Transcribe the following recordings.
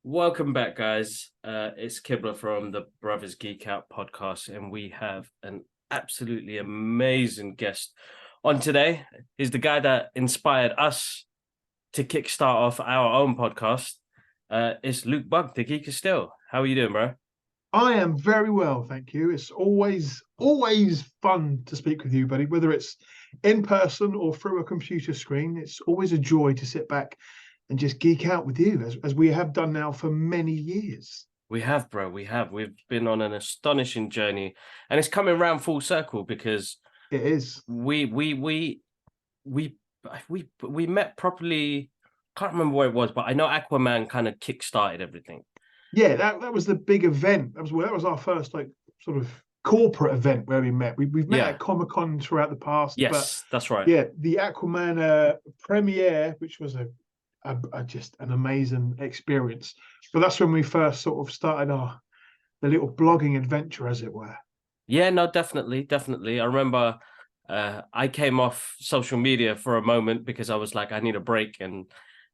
Welcome back, guys. It's Kibler from the Brothers Geek Out podcast, and we have an absolutely amazing guest on today. He's the guy that inspired us to kickstart off our own podcast. It's Luke Bugg, the Geek still. How are you doing, bro? I am very well, thank you. It's always fun to speak with you, buddy, whether it's in person or through a computer screen. It's always a joy to sit back and just geek out with you, as we have done now for many years. We have, bro. We have. We've been on an astonishing journey, and it's coming round full circle because it is. We met properly. Can't remember where it was, but I know Aquaman kind of kick-started everything. Yeah, that was the big event. That was our first sort of corporate event where we met. We've met at Comic-Con throughout the past. Yes, but that's right. Yeah, the Aquaman premiere, which was just an amazing experience. But that's when we first sort of started the little blogging adventure, as it were. Yeah, no, definitely. I remember I came off social media for a moment because I was like, I need a break, and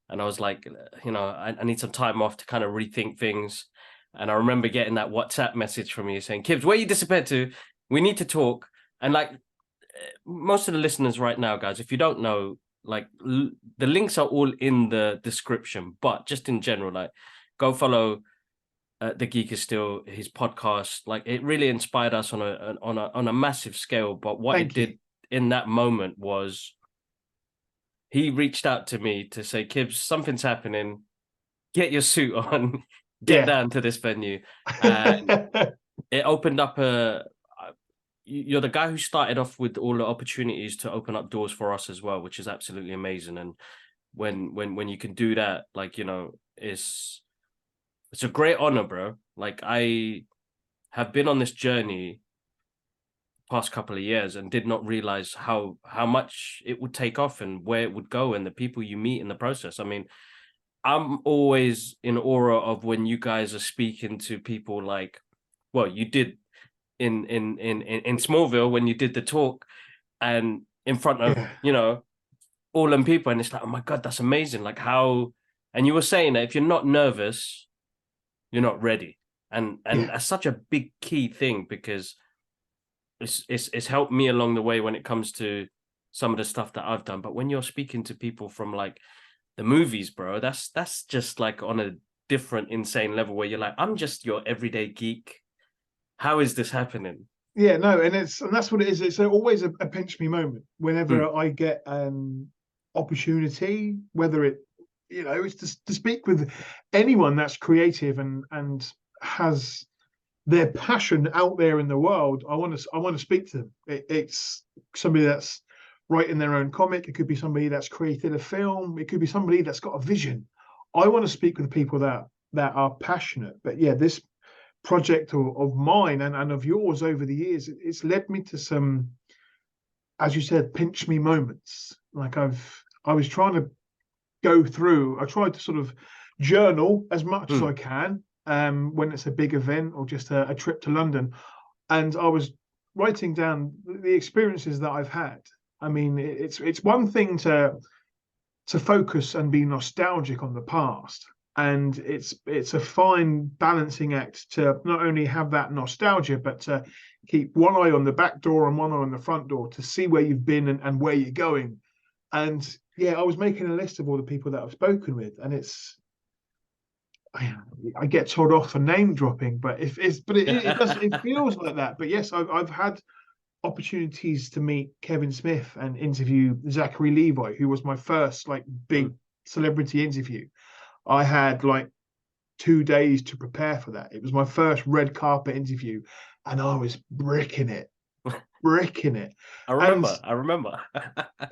I was like, I need some time off to kind of rethink things. And I remember getting that WhatsApp message from you saying, Kibbs, where you disappeared to? We need to talk. And like most of the listeners right now, guys, if you don't know, like the links are all in the description, but just in general, like go follow the Geek is Still, his podcast. Like it really inspired us on a massive scale. But what it did in that moment was he reached out to me to say, Kibbs, something's happening. Get your suit on, get down to this venue. And it opened up you're the guy who started off with all the opportunities to open up doors for us as well, which is absolutely amazing. And when you can do that, like, it's a great honor, bro. Like I have been on this journey past couple of years and did not realize how much it would take off and where it would go and the people you meet in the process. I mean, I'm always in awe of when you guys are speaking to people like, well, you did in Smallville when you did the talk and in front of all them people, and it's like, oh my god, that's amazing. Like how, and you were saying that if you're not nervous, you're not ready, and that's such a big key thing because it's helped me along the way when it comes to some of the stuff that I've done. But when you're speaking to people from like the movies, bro, that's just like on a different insane level where you're like, I'm just your everyday geek. How is this happening? Yeah, no, and that's what it is. It's always a pinch me moment whenever I get an opportunity, whether it's to speak with anyone that's creative and has their passion out there in the world. I want to speak to them. It's somebody that's writing their own comic. It could be somebody that's created a film. It could be somebody that's got a vision. I want to speak with people that are passionate. But yeah, this project of mine and of yours over the years, it's led me to some, as you said, pinch me moments. Like I was trying to go through, I tried to sort of journal as much as I can when it's a big event or just a trip to London. And I was writing down the experiences that I've had. I mean, it's one thing to focus and be nostalgic on the past. And it's a fine balancing act to not only have that nostalgia, but to keep one eye on the back door and one eye on the front door to see where you've been and where you're going. And yeah, I was making a list of all the people that I've spoken with, and I get told off for name dropping, but it feels like that. But yes, I've had opportunities to meet Kevin Smith and interview Zachary Levi, who was my first like big celebrity interview. I had like 2 days to prepare for that. It was my first red carpet interview, and I was bricking it. I remember.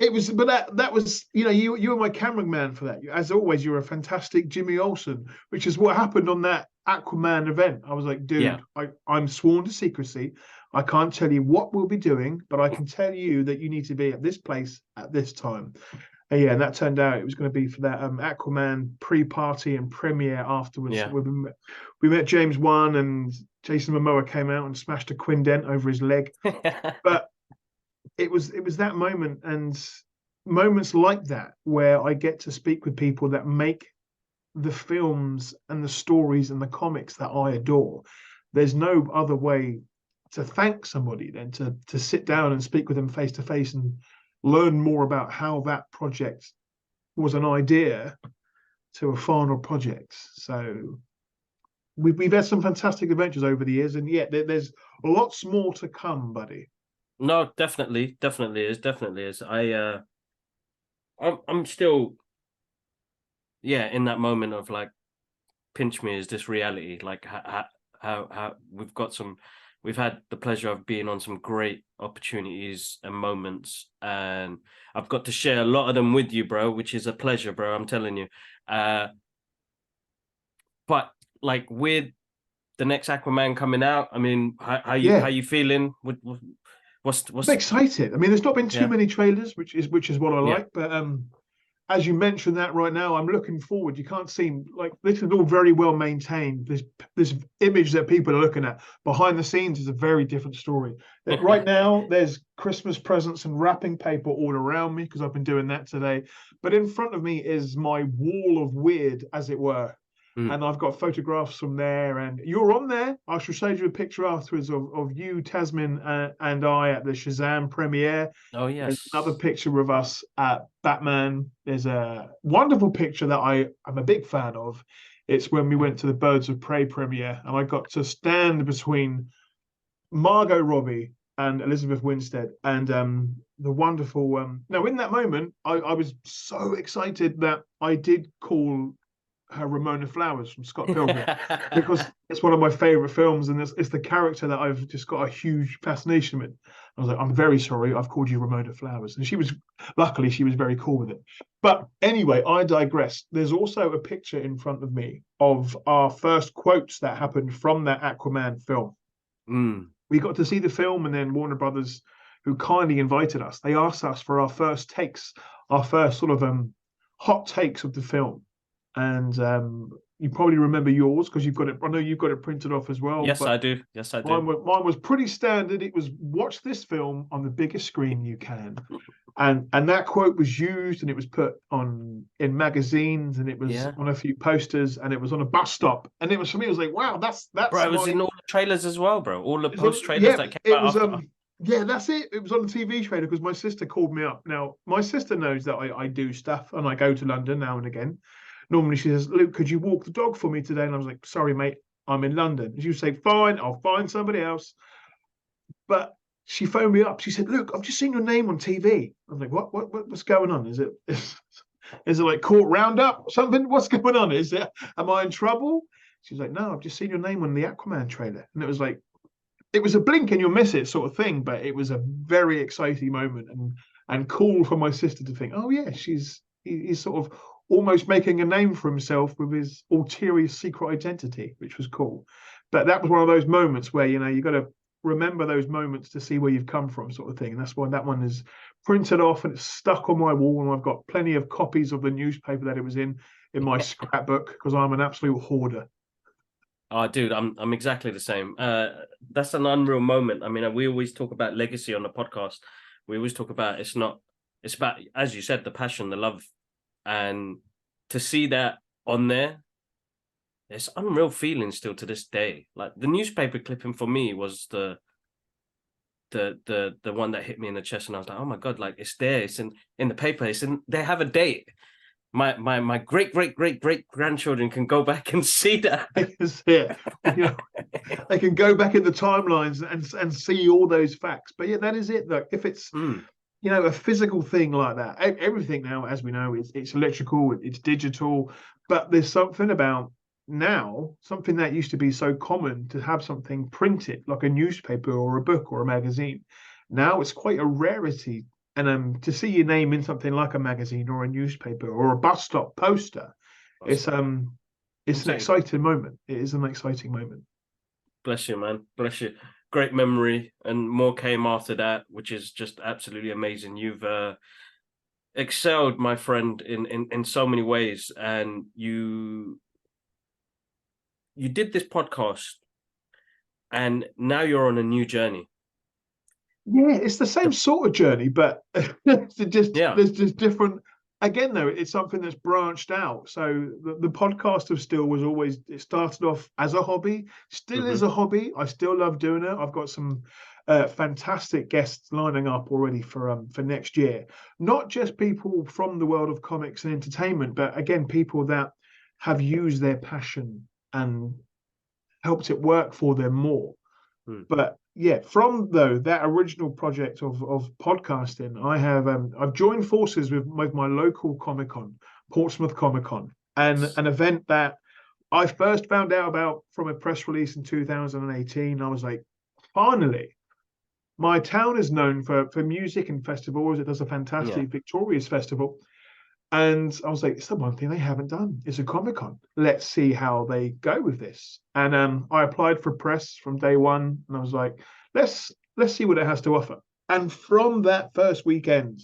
It was, but that was, you were my cameraman for that. As always, you're a fantastic Jimmy Olsen, which is what happened on that Aquaman event. I was like, dude, I'm sworn to secrecy. I can't tell you what we'll be doing, but I can tell you that you need to be at this place at this time. And that turned out it was going to be for that Aquaman pre-party and premiere afterwards. We met James Wan and Jason Momoa came out and smashed a quindent over his leg. But it was that moment, and moments like that where I get to speak with people that make the films and the stories and the comics that I adore. There's no other way to thank somebody than to sit down and speak with them face to face and learn more about how that project was an idea to a final project. So we've had some fantastic adventures over the years, and yet there's lots more to come, buddy. No, definitely is. I'm still, yeah, in that moment of like, pinch me, is this reality? Like how we've had the pleasure of being on some great opportunities and moments, and I've got to share a lot of them with you, bro, which is a pleasure, bro. I'm telling you. But like with the next Aquaman coming out, I mean, how Yeah, you feeling? What's I'm excited. I mean, there's not been too yeah. many trailers, which is what I Yeah. like. But as you mentioned that right now, I'm looking forward. You can't see, like, this is all very well maintained. This image that people are looking at behind the scenes is a very different story. Right now, there's Christmas presents and wrapping paper all around me because I've been doing that today. But in front of me is my wall of weird, as it were. And I've got photographs from there, and you're on there. I shall show you a picture afterwards of you, Tasmin, and I at the Shazam premiere. Oh There's another yes. picture of us at Batman. There's a wonderful picture that I'm a big fan of. It's when we went to the Birds of Prey premiere, and I got to stand between Margot Robbie and Elizabeth Winstead, and the wonderful. Now, in that moment, I was so excited that I did call her Ramona Flowers from Scott Pilgrim because it's one of my favorite films, and it's the character that I've just got a huge fascination with. I was like, I'm very sorry, I've called you Ramona Flowers, and luckily she was very cool with it. But anyway, I digress. There's also a picture in front of me of our first quotes that happened from that Aquaman film. We got to see the film, and then Warner Brothers, who kindly invited us, they asked us for our first takes, our first sort of hot takes of the film. And you probably remember yours because you've got it. I know you've got it printed off as well. Yes, But I do. Yes, I do. mine was pretty standard. It was watch this film on the biggest screen you can, and that quote was used, and it was put on in magazines, and it was Yeah. on a few posters, and it was on a bus stop, and it was for me. It was like, wow, Bro, that's it was my in all the trailers as well, bro. All the post trailers yeah. that came It out was after. yeah, that's it. It was on the TV trailer because my sister called me up. Now my sister knows that I do stuff and I go to London now and again. Normally she says, Luke, could you walk the dog for me today? And I was like, sorry, mate, I'm in London. And she would say, fine, I'll find somebody else. But she phoned me up. She said, Luke, I've just seen your name on TV. I was like, what's going on? Is it like court roundup or something? What's going on? Am I in trouble? She was like, no, I've just seen your name on the Aquaman trailer. And it was like, it was a blink and you'll miss it sort of thing, but it was a very exciting moment and cool for my sister to think, oh yeah, he's sort of almost making a name for himself with his ulterior secret identity, which was cool. But that was one of those moments where you got to remember those moments to see where you've come from, sort of thing. And that's why that one is printed off and it's stuck on my wall, and I've got plenty of copies of the newspaper that it was in my scrapbook because I'm an absolute hoarder. Oh, dude, I'm exactly the same. That's an unreal moment. I mean, we always talk about legacy on the podcast. We always talk about it's about, as you said, the passion, the love, and to see that on there, it's unreal feeling still to this day. Like the newspaper clipping for me was the one that hit me in the chest, and I was like, oh my god, like it's there, it's in the paper, they have a date. My great grandchildren can go back and see that. Yeah, they can go back in the timelines and see all those facts. But yeah, that is it. Look, if it's a physical thing like that, everything now, as we know, it's electrical, it's digital. But there's something about now, something that used to be so common to have something printed, like a newspaper or a book or a magazine. Now it's quite a rarity, and to see your name in something like a magazine or a newspaper or a bus stop poster, it's an exciting moment. It is an exciting moment. Bless you, man. Bless you. Great memory, and more came after that, which is just absolutely amazing. You've excelled, my friend, in so many ways, and you did this podcast and now you're on a new journey. Yeah, it's the same sort of journey, but Yeah. there's just different. Again, though, it's something that's branched out. So the podcast of Still was always, it started off as a hobby, still is Hmm. a hobby. I still love doing it. I've got some fantastic guests lining up already for next year. Not just people from the world of comics and entertainment, but again, people that have used their passion and helped it work for them more. Mm. But yeah, from though that original project of podcasting, I've joined forces with my local Comic Con, Portsmouth Comic Con, and an event that I first found out about from a press release in 2018. I was like, finally, my town is known for music and festivals. It does a Yeah. fantastic Victorious Festival. And I was like, it's the one thing they haven't done. It's a Comic Con. Let's see how they go with this. And I applied for press from day one, and I was like, let's see what it has to offer. And from that first weekend,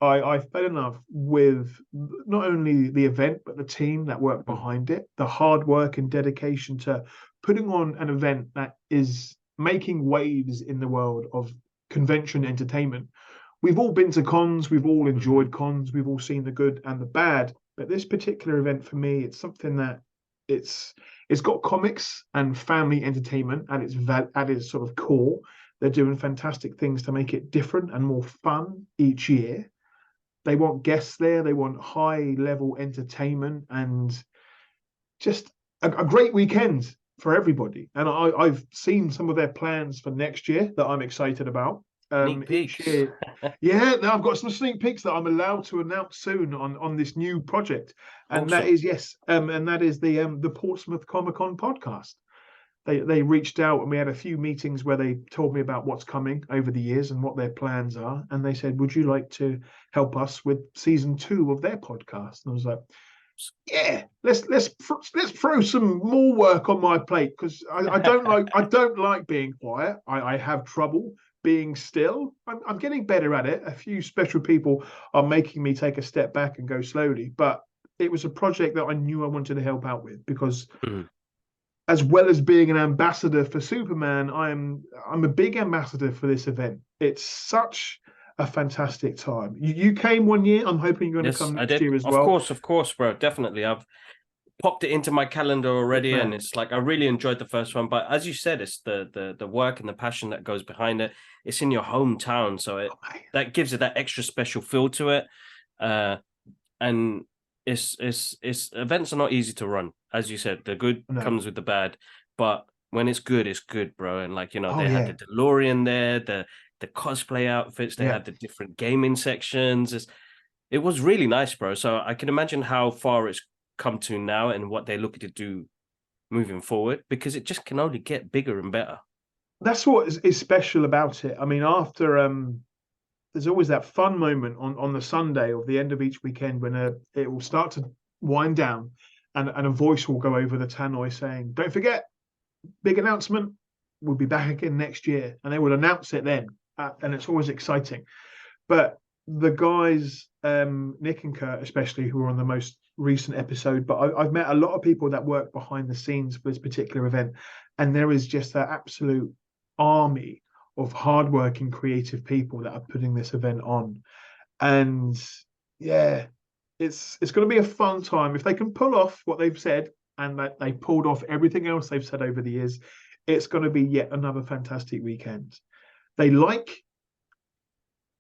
I fell in love with not only the event but the team that worked Mm. behind it, the hard work and dedication to putting on an event that is making waves in the world of convention entertainment. We've all been to cons, we've all Hmm. enjoyed cons, we've all seen the good and the bad. But this particular event for me, it's something that it's it's got comics and family entertainment at its sort of core. They're doing fantastic things to make it different and more fun each year. They want guests there, they want high level entertainment and just a great weekend for everybody. And I've seen some of their plans for next year that I'm excited about. Sneak Each peeks. year, yeah, now I've got some sneak peeks that I'm allowed to announce soon on this new project, and that Awesome. is yes, and that is the Portsmouth Comic Con podcast. They reached out and we had a few meetings where they told me about what's coming over the years and what their plans are, and they said, "Would you like to help us with season 2 of their podcast?" And I was like, yeah, let's throw some more work on my plate because I don't like being quiet. I have trouble being still. I'm getting better at it. A few special people are making me take a step back and go slowly, but it was a project that I knew I wanted to help out with because Mhm. as well as being an ambassador for Superman, I'm a big ambassador for this event. It's such a fantastic time. You came one year. I'm hoping you're going to Yes, come I next did. year as well. Of course, bro. Definitely. I've popped it into my calendar Good already, and man. it's like I really enjoyed the first one. But as you said, it's the work and the passion that goes behind it. It's in your hometown, so it Oh, mate. that gives it that extra special feel to it. Uh, and it's events are not easy to run, as you said. The good No. comes with the bad, but when it's good, bro. And like Oh they had the yeah. DeLorean there, the cosplay outfits, they Yeah. had the different gaming sections. It was really nice, bro. So I can imagine how far it's come to now and what they're looking to do moving forward because it just can only get bigger and better. That's what is special about it. I mean, after there's always that fun moment on the Sunday or the end of each weekend when it will start to wind down and a voice will go over the tannoy saying, "Don't forget, big announcement. We'll be back again next year." And they will announce it then. And it's always exciting. But the guys, Nick and Kurt, especially, who were on the most recent episode, but I've met a lot of people that work behind the scenes for this particular event, and there is just that absolute army of hardworking, creative people that are putting this event on. And yeah, it's going to be a fun time if they can pull off what they've said and that they pulled off everything else they've said over the years. It's going to be yet another fantastic weekend. They like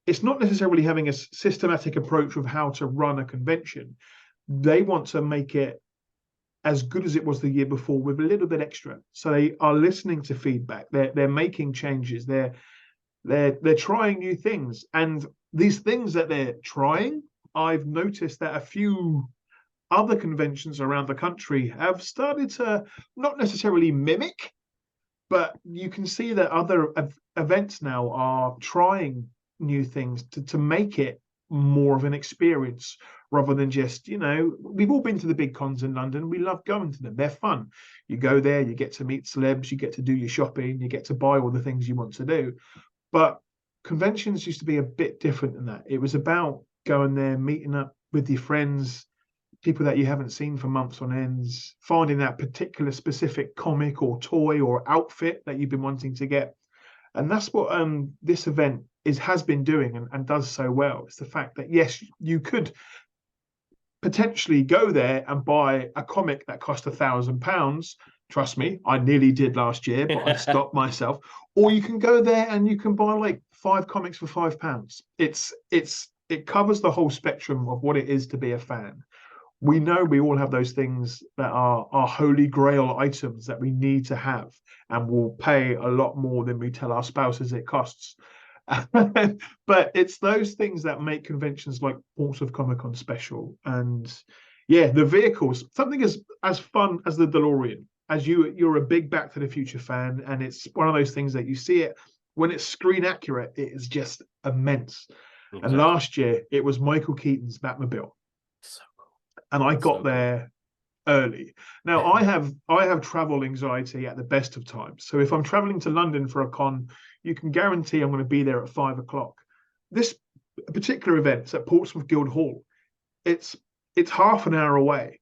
it's not necessarily having a systematic approach of how to run a convention. They want to make it as good as it was the year before with a little bit extra. So they are listening to feedback. They're making changes. They're trying new things. And these things that they're trying, I've noticed that a few other conventions around the country have started to not necessarily mimic, but you can see that other events now are trying new things to make it more of an experience rather than just, we've all been to the big cons in London. We love going to them. They're fun. You go there, you get to meet celebs, you get to do your shopping, you get to buy all the things you want to do. But conventions used to be a bit different than that. It was about going there, meeting up with your friends, people that you haven't seen for months on ends, finding that particular specific comic or toy or outfit that you've been wanting to get. And that's what this event has been doing and does so well. It's the fact that, yes, you could potentially go there and buy a comic that cost £1,000. Trust me, I nearly did last year, but I stopped myself. Or you can go there and you can buy like 5 comics for £5. It covers the whole spectrum of what it is to be a fan. We know we all have those things that are our holy grail items that we need to have, and we'll pay a lot more than we tell our spouses it costs. But it's those things that make conventions like Portsmouth Comic Con special. And yeah, the vehicles, something as fun as the DeLorean. As you're a big Back to the Future fan, and it's one of those things that you see it when it's screen accurate, it is just immense. Exactly. And last year it was Michael Keaton's Batmobile. So cool. And I got there early. Now I have travel anxiety at the best of times. So if I'm traveling to London for a con, you can guarantee I'm going to be there at 5 o'clock. This particular event is at Portsmouth Guildhall. It's half an hour away.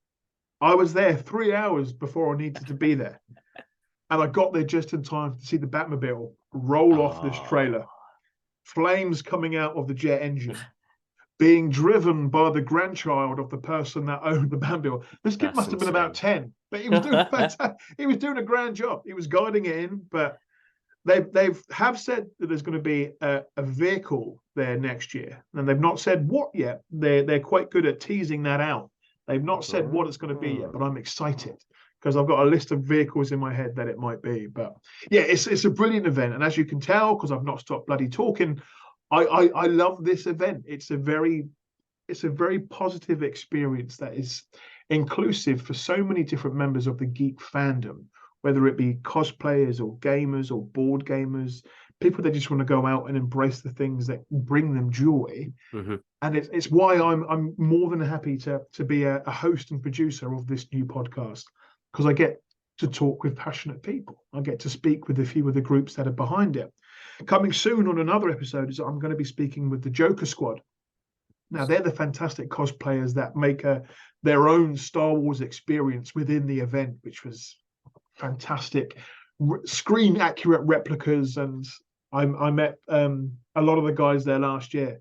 I was there 3 hours before I needed to be there. And I got there just in time to see the Batmobile roll off this trailer. Flames coming out of the jet engine, being driven by the grandchild of the person that owned the Batmobile. This kid must have been about 10, but he was doing fantastic. He was doing a grand job. He was guiding it in, but they've said that there's going to be a vehicle there next year, and they've not said what yet. They're quite good at teasing that out. They've not said what it's going to be yet, but I'm excited because I've got a list of vehicles in my head that it might be. But yeah, it's a brilliant event, and as you can tell, because I've not stopped bloody talking, I love this event. It's a very positive experience that is inclusive for so many different members of the geek fandom, whether it be cosplayers or gamers or board gamers, people that just want to go out and embrace the things that bring them joy. Mm-hmm. And it's why I'm more than happy to be a host and producer of this new podcast, because I get to talk with passionate people. I get to speak with a few of the groups that are behind it. Coming soon on another episode is I'm going to be speaking with the Joker Squad. Now, they're the fantastic cosplayers that make their own Star Wars experience within the event, which was fantastic. Screen accurate replicas, and I met a lot of the guys there last year,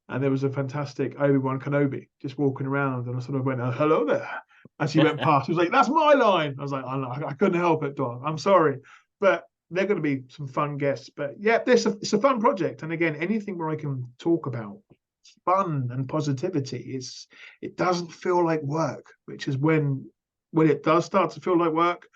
and there was a fantastic Obi-Wan Kenobi just walking around, and I sort of went, oh, hello there, as he went past. He was like, that's my line. I was like, I couldn't help it, Don. I'm sorry. But they're going to be some fun guests. But yeah, it's a fun project. And again, anything where I can talk about fun and positivity, it doesn't feel like work, which is when it does start to feel like work,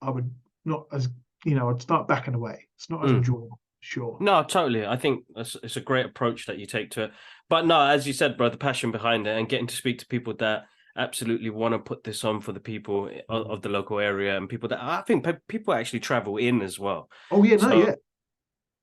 I would not as, I'd start backing away. It's not as enjoyable. Sure. No, totally. I think it's a great approach that you take to it. But no, as you said, bro, the passion behind it and getting to speak to people that absolutely want to put this on for the people of the local area, and people that I think people actually travel in as well. Oh yeah, yeah.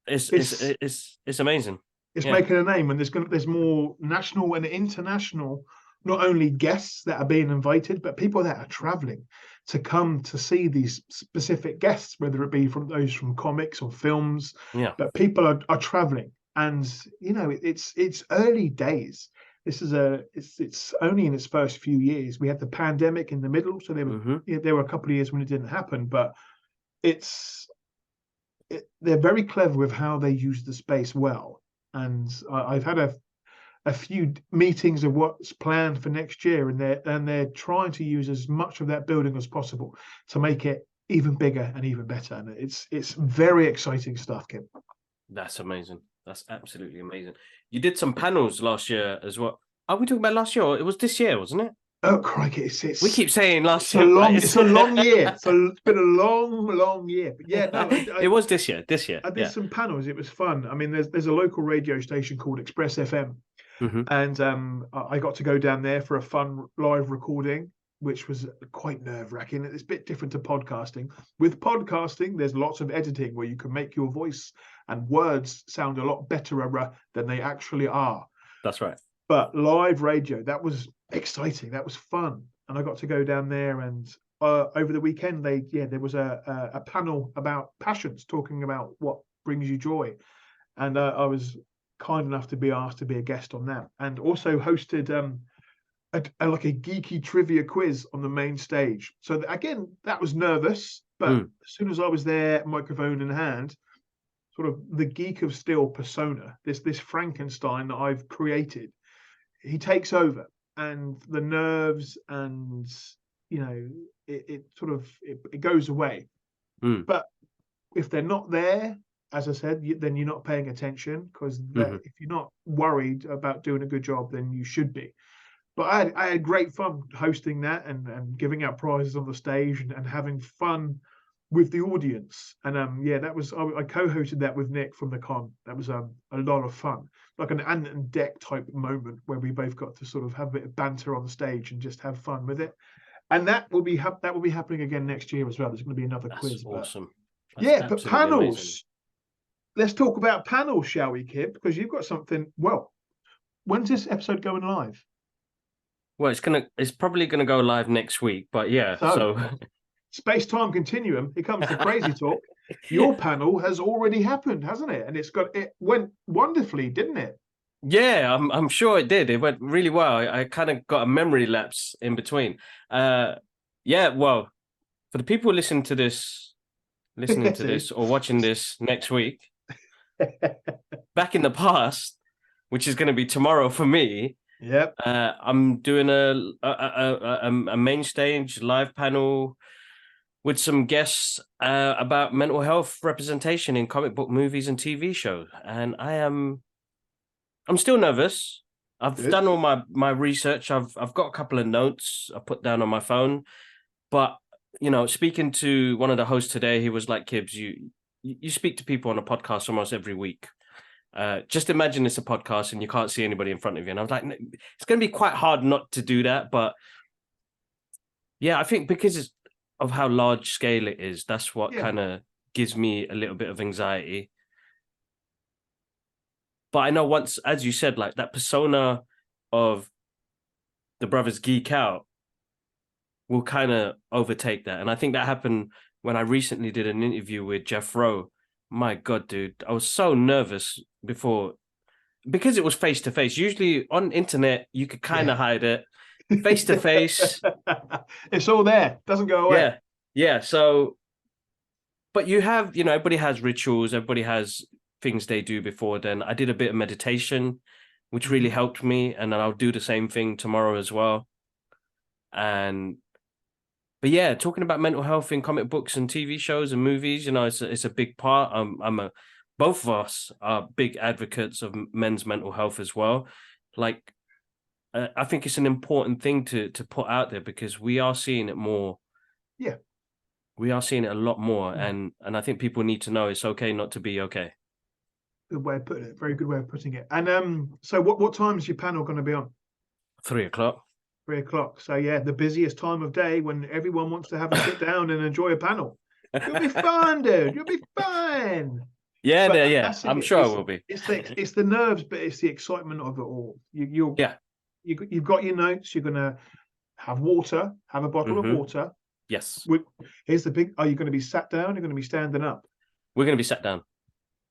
It's amazing. It's making a name, and there's more national and international, not only guests that are being invited, but people that are traveling to come to see these specific guests, whether it be from those from comics or films. Yeah. But people are traveling, and it's early days. This is it's only in its first few years. We had the pandemic in the middle, so there were a couple of years when it didn't happen. But they're very clever with how they use the space well. And I've had a few meetings of what's planned for next year, and they're trying to use as much of that building as possible to make it even bigger and even better. And it's very exciting stuff, Kim. That's amazing. That's absolutely amazing. You did some panels last year as well. Are we talking about last year? Or it was this year, wasn't it? Oh, crikey. We keep saying last year. It's a long year. It's been a long year. But yeah, no. It was this year. I did some panels. It was fun. I mean, there's a local radio station called Express FM. Mm-hmm. And I got to go down there for a fun live recording, which was quite nerve-wracking. It's a bit different to podcasting. With podcasting, there's lots of editing where you can make your voice and words sound a lot better than they actually are. That's right. But live radio, that was exciting. That was fun. And I got to go down there, and over the weekend, there was a panel about passions, talking about what brings you joy. And I was kind enough to be asked to be a guest on that, and also hosted like a geeky trivia quiz on the main stage. So again, that was nervous, but as soon as I was there, microphone in hand, sort of the geek of steel persona, this Frankenstein that I've created, he takes over, and the nerves and it sort of it goes away. But if they're not there, as I said, then you're not paying attention, because if you're not worried about doing a good job, then you should be. But I had great fun hosting that and giving out prizes on the stage and having fun with the audience. And yeah, that was I co-hosted that with Nick from the con. That was a lot of fun, like an Ant and Deck type moment where we both got to sort of have a bit of banter on the stage and just have fun with it. And that will be happening again next year as well. There's going to be another quiz. Awesome. But, yeah, but panels. Amazing. Let's talk about panels, shall we, Kip? Because you've got something. Well, when's this episode going live? Well, it's probably gonna go live next week, but yeah. So space-time continuum. Here comes the crazy talk. Your panel has already happened, hasn't it? And it went wonderfully, didn't it? Yeah, I'm sure it did. It went really well. I kind of got a memory lapse in between. Yeah, well, for the people listening to this or watching this next week, back in the past, which is going to be tomorrow for me. Yep. I'm doing a main stage live panel with some guests about mental health representation in comic book movies and TV shows, and I'm still nervous. I've done all my research. I've got a couple of notes I put down on my phone, but speaking to one of the hosts today, he was like, "Kibbs, you speak to people on a podcast almost every week. Just imagine it's a podcast and you can't see anybody in front of you." And I was like, it's going to be quite hard not to do that. But yeah, I think because of how large scale it is, that's what kind of gives me a little bit of anxiety. But I know once, as you said, like that persona of the brothers Geek Out will kind of overtake that. And I think that happened when I recently did an interview with Jeff Rowe. My God, dude, I was so nervous before because it was face to face. Usually on internet, you could kind of hide it. Face to face, it's all there. Doesn't go away. Yeah. So, but you have, everybody has rituals. Everybody has things they do before then. I did a bit of meditation, which really helped me, and then I'll do the same thing tomorrow as well. But yeah, talking about mental health in comic books and TV shows and movies, it's a big part. Both of us are big advocates of men's mental health as well. Like, I think it's an important thing to put out there because we are seeing it more. Yeah, we are seeing it a lot more, and I think people need to know it's okay not to be okay. Good way of putting it. Very good way of putting it. And so what time is your panel going to be on? 3 o'clock. 3 o'clock. So yeah, the busiest time of day when everyone wants to have a sit down and enjoy a panel. You'll be fine, dude. You'll be fine. Yeah. I'm sure I will be. It's the nerves, but it's the excitement of it all. You've got your notes. You're gonna have water. Have a bottle of water. Yes. Here's the big. Are you going to be sat down? You're going to be standing up. We're going to be sat down.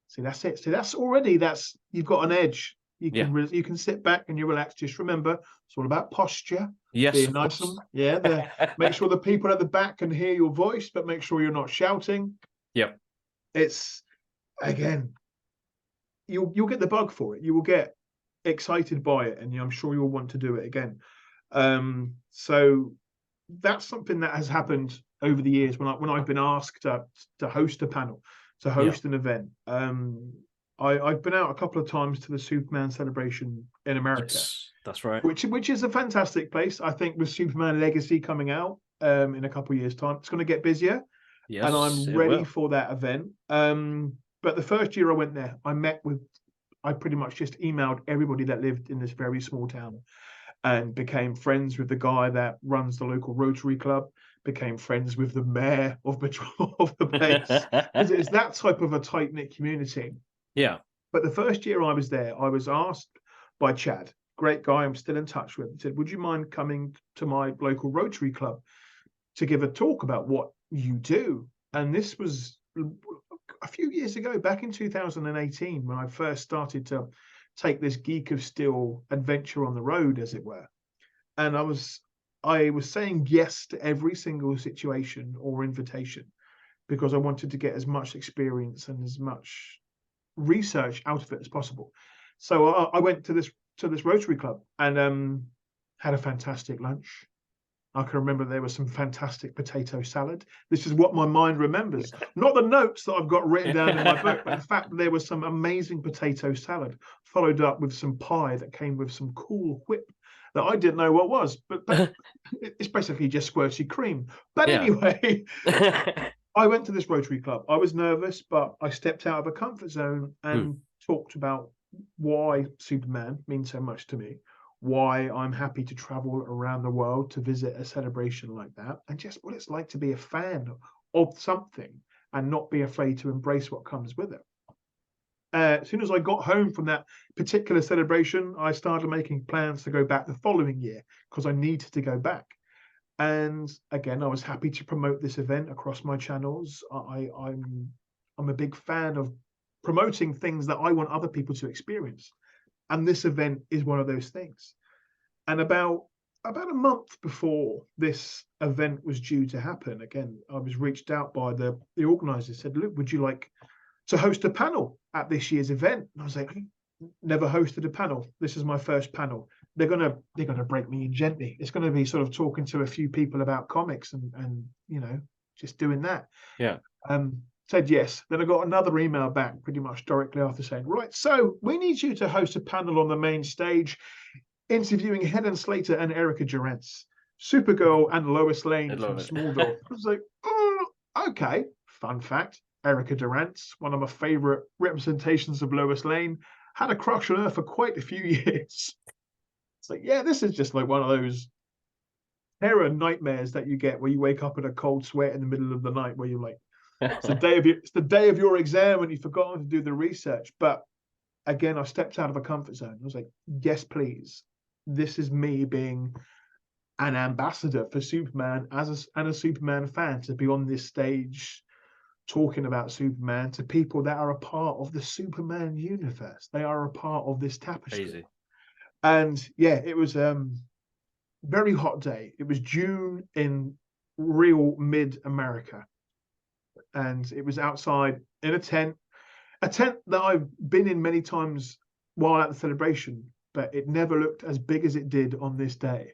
See, that's it. See, you've got an edge. You can sit back and you relax. Just remember, it's all about posture. Yes. Being nice and make sure the people at the back can hear your voice, but make sure you're not shouting. Yep. It's again, you'll get the bug for it. You will get excited by it, and I'm sure you'll want to do it again. So that's something that has happened over the years when I've been asked to host a panel, to host an event. I've been out a couple of times to the Superman celebration in America. Yes, that's right. Which is a fantastic place. I think with Superman Legacy coming out in a couple of years' time, it's going to get busier. Yes, and I'm ready for that event. But the first year I went there, I pretty much just emailed everybody that lived in this very small town and became friends with the guy that runs the local Rotary Club, became friends with the mayor of the place. It's that type of a tight-knit community. Yeah. But the first year I was there, I was asked by Chad, great guy I'm still in touch with, he said, would you mind coming to my local Rotary Club to give a talk about what you do? And this was a few years ago, back in 2018, when I first started to take this Geek of Steel adventure on the road, as it were. and I was saying yes to every single situation or invitation because I wanted to get as much experience and as much research out of it as possible. So I went to this Rotary Club and had a fantastic lunch. I can remember there was some fantastic potato salad. This is what my mind remembers, not the notes that I've got written down in my book, but the fact that there was some amazing potato salad, followed up with some pie that came with some cool whip that I didn't know what was, but it's basically just squirty cream. But Yeah. anyway, I went to this Rotary Club. I was nervous, but I stepped out of a comfort zone and talked about why Superman means so much to me, why I'm happy to travel around the world to visit a celebration like that, and just what it's like to be a fan of something and not be afraid to embrace what comes with it. As soon as I got home from that particular celebration, I started making plans to go back the following year because I needed to go back. And again, I was happy to promote this event across my channels. I'm a big fan of promoting things that I want other people to experience, and this event is one of those things. And about a month before this event was due to happen, again, I was reached out by the organisers. Said, "Look, would you like to host a panel at this year's event?" And I was like, "Never hosted a panel. This is my first panel. They're gonna break me in gently. It's gonna be sort of talking to a few people about comics and just doing that." Yeah. Said yes. Then I got another email back pretty much directly after saying, "Right, so we need you to host a panel on the main stage, interviewing Helen Slater and Erica Durance, Supergirl and Lois Lane from Smallville." I was like, "Oh, okay." Fun fact: Erica Durance, one of my favorite representations of Lois Lane, had a crush on her for quite a few years. It's like, yeah, this is just like one of those terror nightmares that you get where you wake up in a cold sweat in the middle of the night, where you're like, it's the day of your exam and you've forgotten to do the research. But again, I stepped out of a comfort zone. I was like, yes, please. This is me being an ambassador for Superman and a Superman fan, to be on this stage talking about Superman to people that are a part of the Superman universe. They are a part of this tapestry. Crazy. And yeah, it was very hot day. It was June in real mid-America. And it was outside in a tent that I've been in many times while at the celebration, but it never looked as big as it did on this day.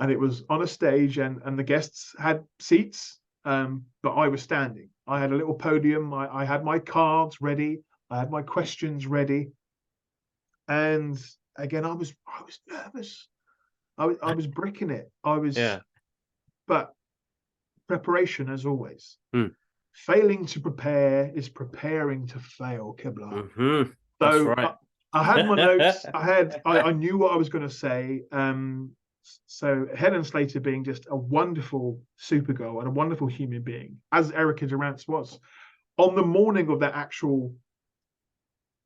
And it was on a stage, and the guests had seats, but I was standing. I had a little podium. I had my cards ready. I had my questions ready. And again, I was nervous. I was bricking it. But preparation, as always. Failing to prepare is preparing to fail, Kibla. That's So right. I had my notes. I knew what I was going to say. So Helen Slater being just a wonderful Supergirl and a wonderful human being, as Erica Durance was. On the morning of that actual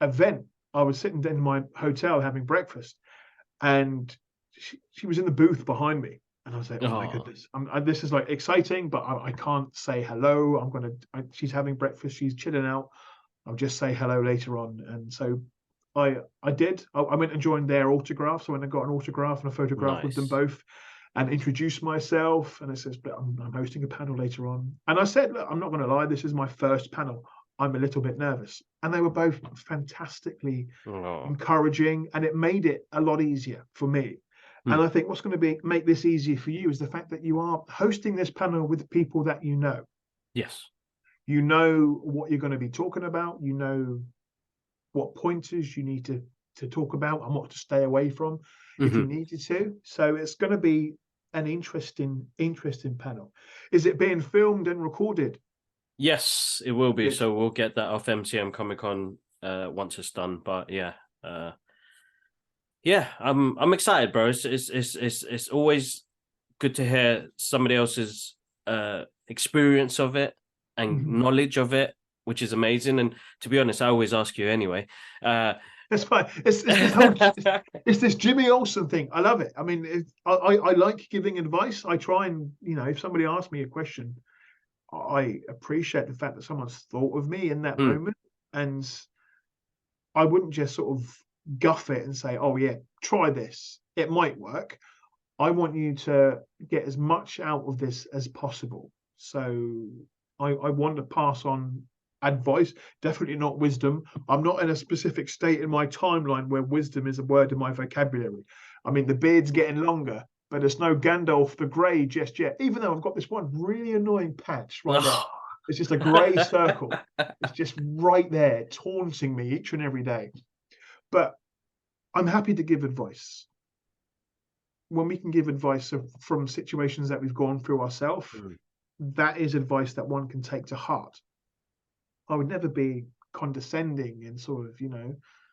event, I was sitting in my hotel having breakfast, and she was in the booth behind me. And I was like, oh my goodness, this is like exciting, but I can't say hello. She's having breakfast. She's chilling out. I'll just say hello later on. And so I did. I went and joined their autographs. I went and got an autograph and a photograph with them both and introduced myself. And it says, but I'm hosting a panel later on. And I said, look, I'm not going to lie, this is my first panel. I'm a little bit nervous. And they were both fantastically encouraging, and it made it a lot easier for me. And I think what's going to make this easier for you is the fact that you are hosting this panel with people that you know. Yes. You know what you're going to be talking about. You know what pointers you need to talk about and what to stay away from if you needed to. So it's going to be an interesting panel. Is it being filmed and recorded? Yes, it will be. Good. So we'll get that off MCM Comic Con once it's done. But yeah. Yeah, I'm excited, bro. It's always good to hear somebody else's experience of it and knowledge of it, which is amazing. And to be honest, I always ask you anyway. That's fine. It's this Jimmy Olsen thing. I love it. I mean, I like giving advice. I try and, if somebody asks me a question, I appreciate the fact that someone's thought of me in that moment, and I wouldn't just sort of guff it and say, oh yeah, try this, it might work. I want you to get as much out of this as possible. So I want to pass on advice, definitely not wisdom. I'm not in a specific state in my timeline where wisdom is a word in my vocabulary. I mean, the beard's getting longer, but there's no Gandalf the Grey just yet, even though I've got this one really annoying patch right there. It's just a grey circle. It's just right there, taunting me each and every day. But I'm happy to give advice. When we can give advice from situations that we've gone through ourselves, that is advice that one can take to heart. I would never be condescending and sort of,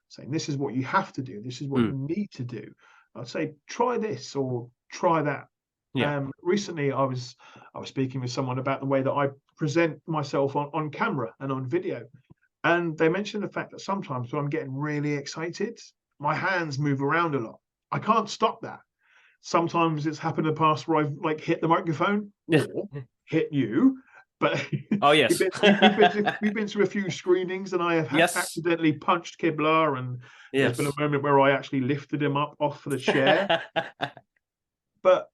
saying this is what you have to do, this is what you need to do. I'd say try this or try that. Recently I was speaking with someone about the way that I present myself on camera and on video, and they mentioned the fact that sometimes when I'm getting really excited, my hands move around a lot. I can't stop that. Sometimes it's happened in the past where I've like hit the microphone or hit you. But oh yes, we've been through a few screenings, and I have accidentally punched Kibla, and there's been a moment where I actually lifted him up off the chair. But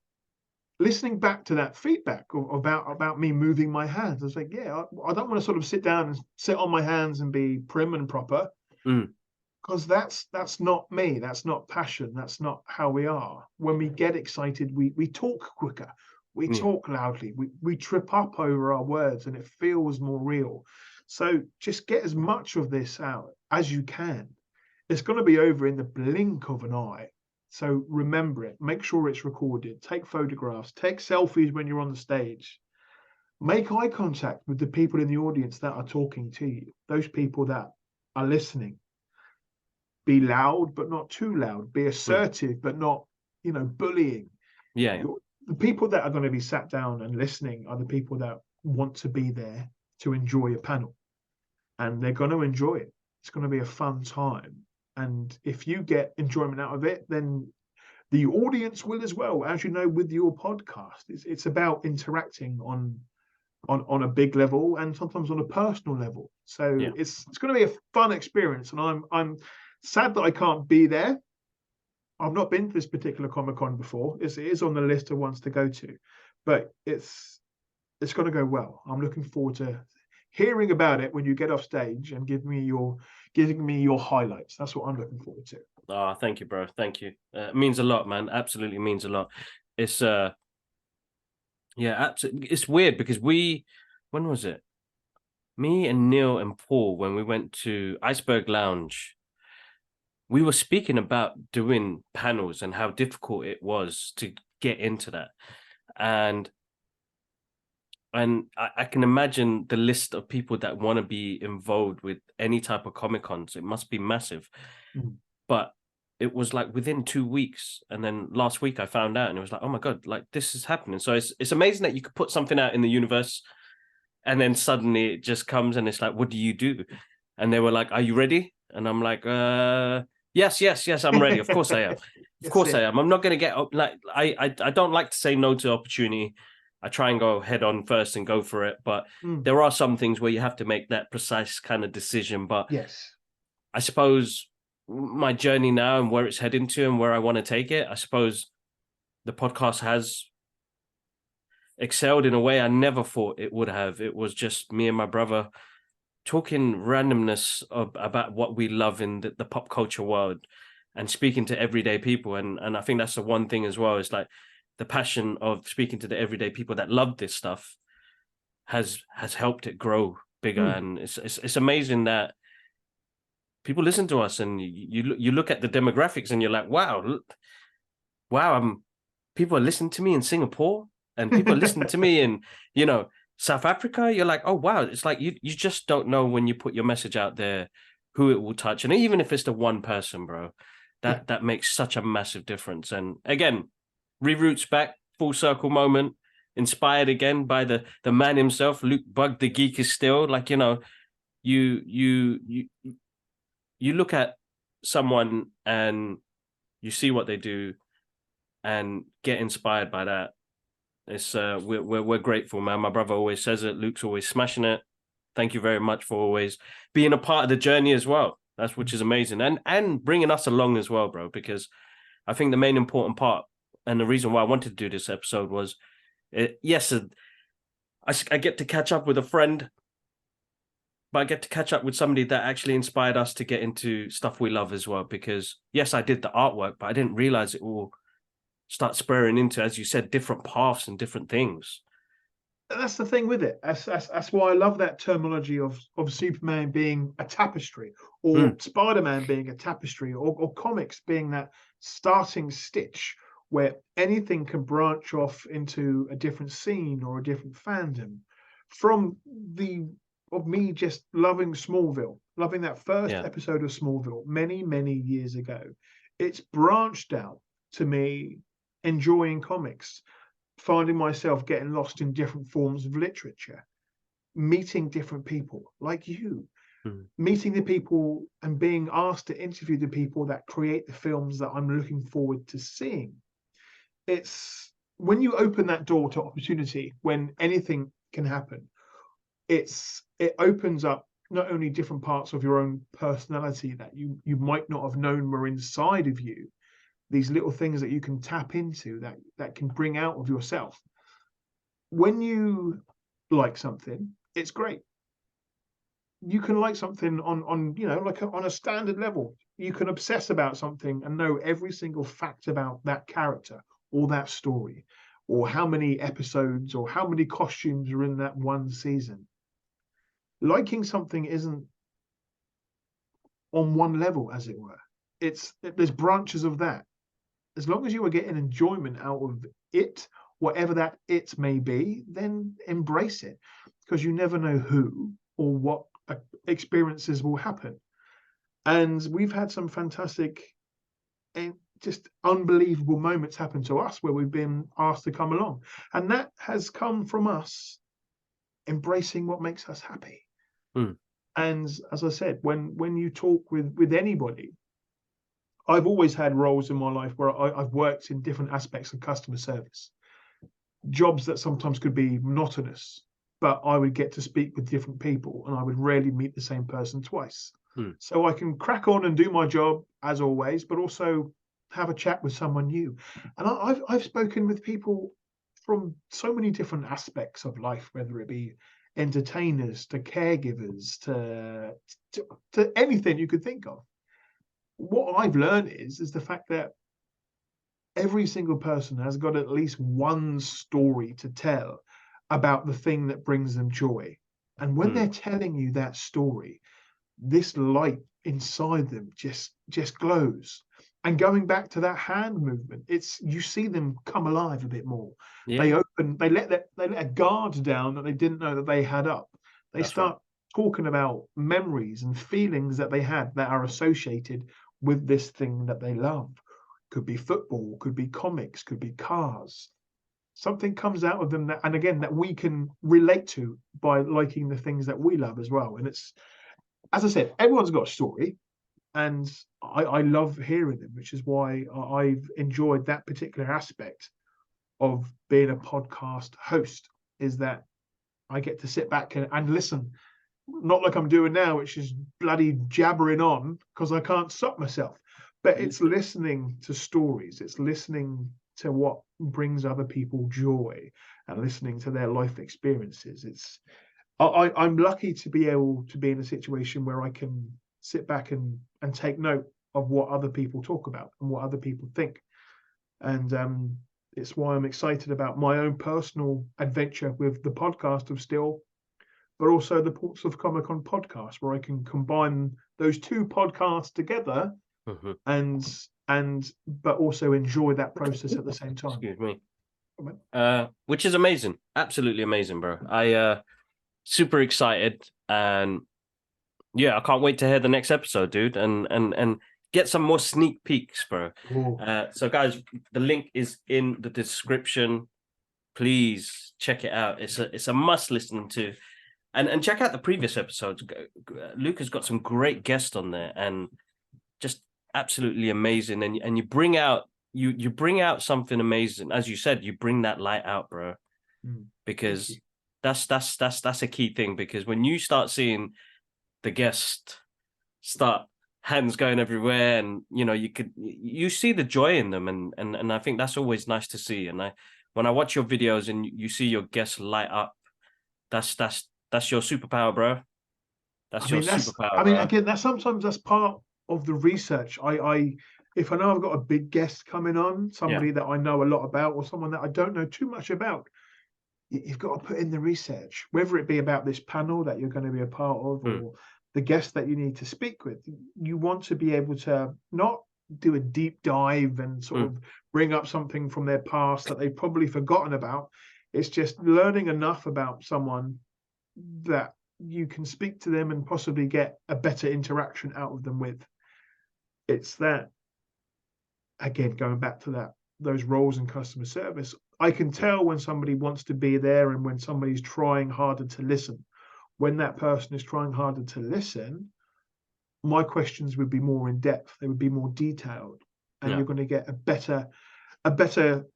listening back to that feedback about me moving my hands, I was like, yeah, I don't want to sort of sit down and sit on my hands and be prim and proper, because that's not me. That's not passion. That's not how we are. When we get excited, we talk quicker. We talk loudly. We trip up over our words, and it feels more real. So just get as much of this out as you can. It's going to be over in the blink of an eye. So remember it. Make sure it's recorded. Take photographs. Take selfies when you're on the stage. Make eye contact with the people in the audience that are talking to you. Those people that are listening. Be loud, but not too loud. Be assertive, but not, bullying. The people that are going to be sat down and listening are the people that want to be there to enjoy a panel, and they're going to enjoy it. It's going to be a fun time, and if you get enjoyment out of it, then the audience will as well. As you know, with your podcast, it's about interacting on a big level and sometimes on a personal level. So it's going to be a fun experience, and I'm sad that I can't be there. I've not been to this particular Comic-Con before. It is on the list of ones to go to, but it's going to go well. I'm looking forward to hearing about it when you get off stage and giving me your highlights. That's what I'm looking forward to. Oh, thank you, bro. Thank you. It means a lot, man. Absolutely means a lot. It's absolutely. It's weird because when was it? Me and Neil and Paul, when we went to Iceberg Lounge, we were speaking about doing panels and how difficult it was to get into that. And I can imagine the list of people that want to be involved with any type of Comic-Cons. It must be massive. But it was like within 2 weeks. And then last week I found out, and it was like, oh my God, like this is happening. So it's amazing that you could put something out in the universe and then suddenly it just comes and it's like, what do you do? And they were like, are you ready? And I'm like, Yes, I'm ready. Of course I am. Of course I am. I'm not going to get up. Like I don't like to say no to opportunity. I try and go head on first and go for it. But there are some things where you have to make that precise kind of decision. But I suppose my journey now and where it's heading to and where I want to take it, I suppose the podcast has excelled in a way I never thought it would have. It was just me and my brother talking randomness about what we love in the pop culture world and speaking to everyday people. And I think that's the one thing as well. It's like the passion of speaking to the everyday people that love this stuff has helped it grow bigger. And it's amazing that people listen to us, and you look at the demographics and you're like, wow, people are listening to me in Singapore, and people are listening to me in, South Africa. You're like, oh wow, it's like you just don't know when you put your message out there who it will touch. And even if it's the one person, bro, that makes such a massive difference. And again, reroutes back, full circle moment, inspired again by the man himself, Bugg the Geek is still like, you look at someone and you see what they do and get inspired by that. It's we're grateful, man. My brother always says it. Luke's always smashing it. Thank you very much for always being a part of the journey as well. Which is amazing, and bringing us along as well, bro. Because I think the main important part and the reason why I wanted to do this episode was, yes, I get to catch up with a friend, but I get to catch up with somebody that actually inspired us to get into stuff we love as well. Because yes, I did the artwork, but I didn't realize it will start spurring into, as you said, different paths and different things. That's the thing with it. That's why I love that terminology of Superman being a tapestry, or Spider-Man being a tapestry, or comics being that starting stitch where anything can branch off into a different scene or a different fandom. From me just loving Smallville, loving that first episode of Smallville many years ago, it's branched out to me enjoying comics, finding myself getting lost in different forms of literature, meeting different people like you, meeting the people and being asked to interview the people that create the films that I'm looking forward to seeing. It's when you open that door to opportunity, when anything can happen, it opens up not only different parts of your own personality that you might not have known were inside of you, these little things that you can tap into that can bring out of yourself. When you like something, it's great. You can like something on like on a standard level. You can obsess about something and know every single fact about that character or that story, or how many episodes or how many costumes are in that one season. Liking something isn't on one level, as it were. There's branches of that. As long as you are getting enjoyment out of it, whatever that it may be, then embrace it, because you never know who or what experiences will happen. And we've had some fantastic and just unbelievable moments happen to us where we've been asked to come along. And that has come from us embracing what makes us happy. And as I said, when you talk with anybody, I've always had roles in my life where I've worked in different aspects of customer service, jobs that sometimes could be monotonous, but I would get to speak with different people and I would rarely meet the same person twice. So I can crack on and do my job as always, but also have a chat with someone new. And I've spoken with people from so many different aspects of life, whether it be entertainers to caregivers to anything you could think of. What I've learned is the fact that every single person has got at least one story to tell about the thing that brings them joy. And when they're telling you that story, this light inside them just glows. And going back to that hand movement, you see them come alive a bit more. They let a guard down that they didn't know that they had up. They start talking about memories and feelings that they had that are associated with this thing that they love. Could be football, could be comics, could be cars. Something comes out of them that we can relate to by liking the things that we love as well. And it's, as I said, everyone's got a story, and I love hearing them, which is why I've enjoyed that particular aspect of being a podcast host, is that I get to sit back and listen, not like I'm doing now, which is bloody jabbering on because I can't stop myself. But it's listening to stories. It's listening to what brings other people joy and listening to their life experiences. I'm lucky to be able to be in a situation where I can sit back and take note of what other people talk about and what other people think. And it's why I'm excited about my own personal adventure with the podcast of Still, but also the Ports of Comic-Con podcast, where I can combine those two podcasts together but also enjoy that process at the same time. Excuse me. Which is amazing. Absolutely amazing, bro. I super excited, and yeah, I can't wait to hear the next episode, dude, and get some more sneak peeks, bro. So guys, the link is in the description. Please check it out. It's a must listen to. And check out the previous episodes. Luke has got some great guests on there, and just absolutely amazing. And you bring out you bring out something amazing. As you said, you bring that light out, bro. Because that's a key thing. Because when you start seeing the guest start hands going everywhere, and you see the joy in them, and I think that's always nice to see. And when I watch your videos and you see your guests light up, that's your superpower, bro. That's your superpower, bro. Again, that's part of the research. If I know I've got a big guest coming on, somebody that I know a lot about, or someone that I don't know too much about, you've got to put in the research, whether it be about this panel that you're going to be a part of, or the guest that you need to speak with. You want to be able to not do a deep dive and sort of bring up something from their past that they've probably forgotten about. It's just learning enough about someone that you can speak to them and possibly get a better interaction out of them with. It's that, again, going back to those roles in customer service, I can tell when somebody wants to be there and when somebody's trying harder to listen. When that person is trying harder to listen, my questions would be more in depth, they would be more detailed, and you're going to get a better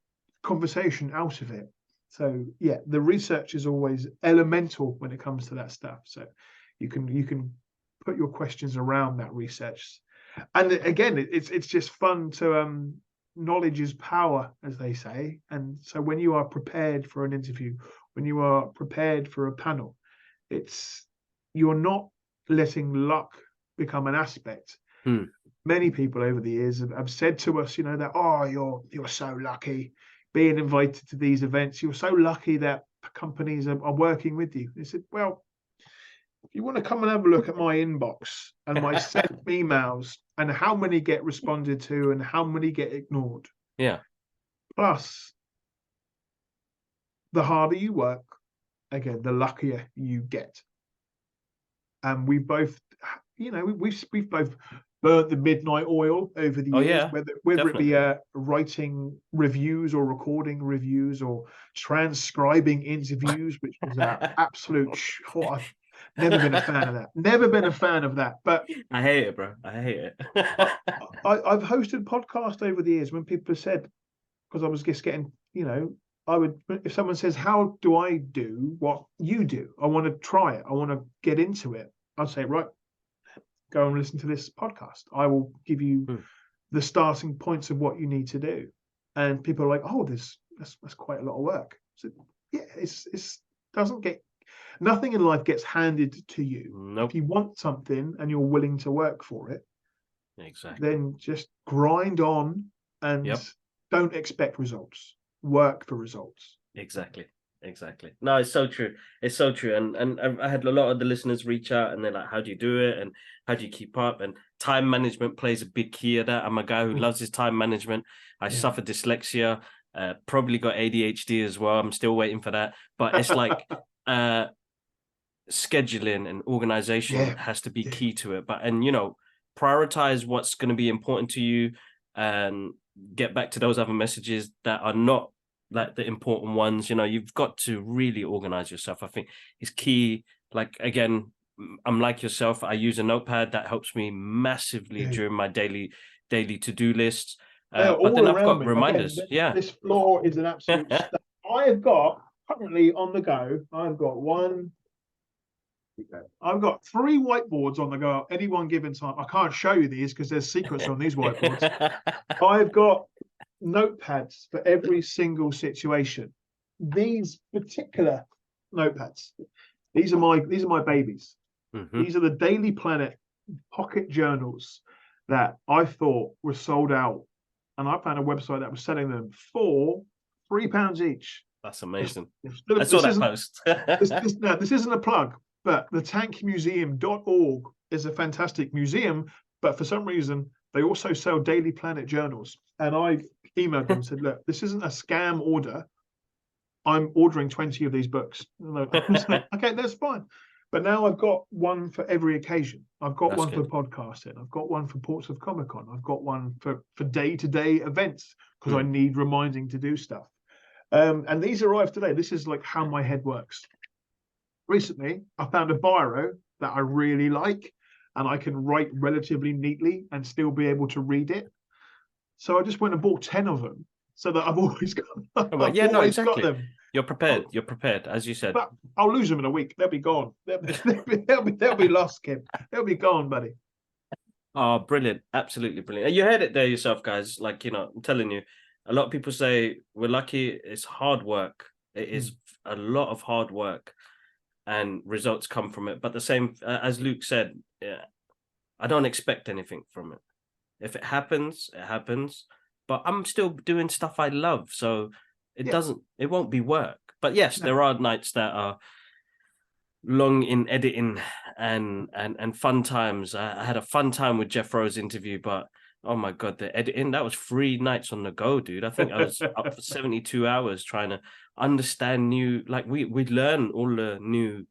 conversation out of it. So yeah, the research is always elemental when it comes to that stuff. So you can put your questions around that research. And again, it's just fun to knowledge is power, as they say. And so when you are prepared for an interview, when you are prepared for a panel, you're not letting luck become an aspect. Many people over the years have said to us, that, oh, you're so lucky being invited to these events. You're so lucky that companies are working with you. They said, well, if you want to come and have a look at my inbox and my sent emails and how many get responded to and how many get ignored. Yeah. Plus, the harder you work, again, the luckier you get. And we both, we've both burnt the midnight oil over the years, whether it be writing reviews or recording reviews or transcribing interviews, which was an absolute I've never been a fan of that. Never been a fan of that. But I hate it, bro. I hate it. I've hosted podcasts over the years when people have said, because I was just getting, I would, if someone says, how do I do what you do? I want to try it. I want to get into it. I'd say, right, go and listen to this podcast. I will give you the starting points of what you need to do. And people are like, oh, that's quite a lot of work. So yeah, it's doesn't get, nothing in life gets handed to you. Nope. If you want something and you're willing to work for it, then just grind on and don't expect results. Work for results. Exactly. No, it's so true. It's so true. And I had a lot of the listeners reach out and they're like, how do you do it? And how do you keep up? And time management plays a big key of that. I'm a guy who loves his time management. I suffer dyslexia, probably got ADHD as well. I'm still waiting for that. But it's like scheduling and organization has to be key to it. And prioritize what's going to be important to you and get back to those other messages that are not like the important ones. You've got to really organize yourself. I think it's key. Like, again, I'm like yourself. I use a notepad that helps me massively during my daily to-do lists. But then I've got reminders. Again, this floor is an absolute I have got currently on the go. I've got 3 whiteboards on the go at any one given time. I can't show you these because there's secrets on these whiteboards. I've got notepads for every single situation. These particular notepads, these are my babies. These are the Daily Planet pocket journals that I thought were sold out, and I found a website that was selling them for £3 each. That's amazing. I saw that post. This isn't a plug, but the tankmuseum.org is a fantastic museum, but for some reason they also sell Daily Planet journals. And I emailed them and said, look, this isn't a scam order. I'm ordering 20 of these books. Okay, that's fine. But now I've got one for every occasion. I've got one for podcasting. I've got one for Ports of Comic Con. I've got one for day-to-day events because I need reminding to do stuff. And these arrived today. This is like how my head works. Recently, I found a biro that I really like, and I can write relatively neatly and still be able to read it. So I just went and bought 10 of them so that I've always got, got them. You're prepared. You're prepared, as you said. But I'll lose them in a week. They'll be gone. They'll be lost, Kim. They'll be gone, buddy. Oh, brilliant. Absolutely brilliant. And you heard it there yourself, guys. Like, I'm telling you, a lot of people say we're lucky. It's hard work. It Mm. is a lot of hard work and results come from it. But the same, as Luke said, yeah, I don't expect anything from it. If it happens, it happens. But I'm still doing stuff I love. So Yeah, it won't be work. But yes, no. there are nights that are long in editing and fun times. I had a fun time with Jeff Rowe's interview, but oh my god, the editing, that was 3 nights on the go, dude. I think I was up for 72 hours trying to understand new, like we learn all the new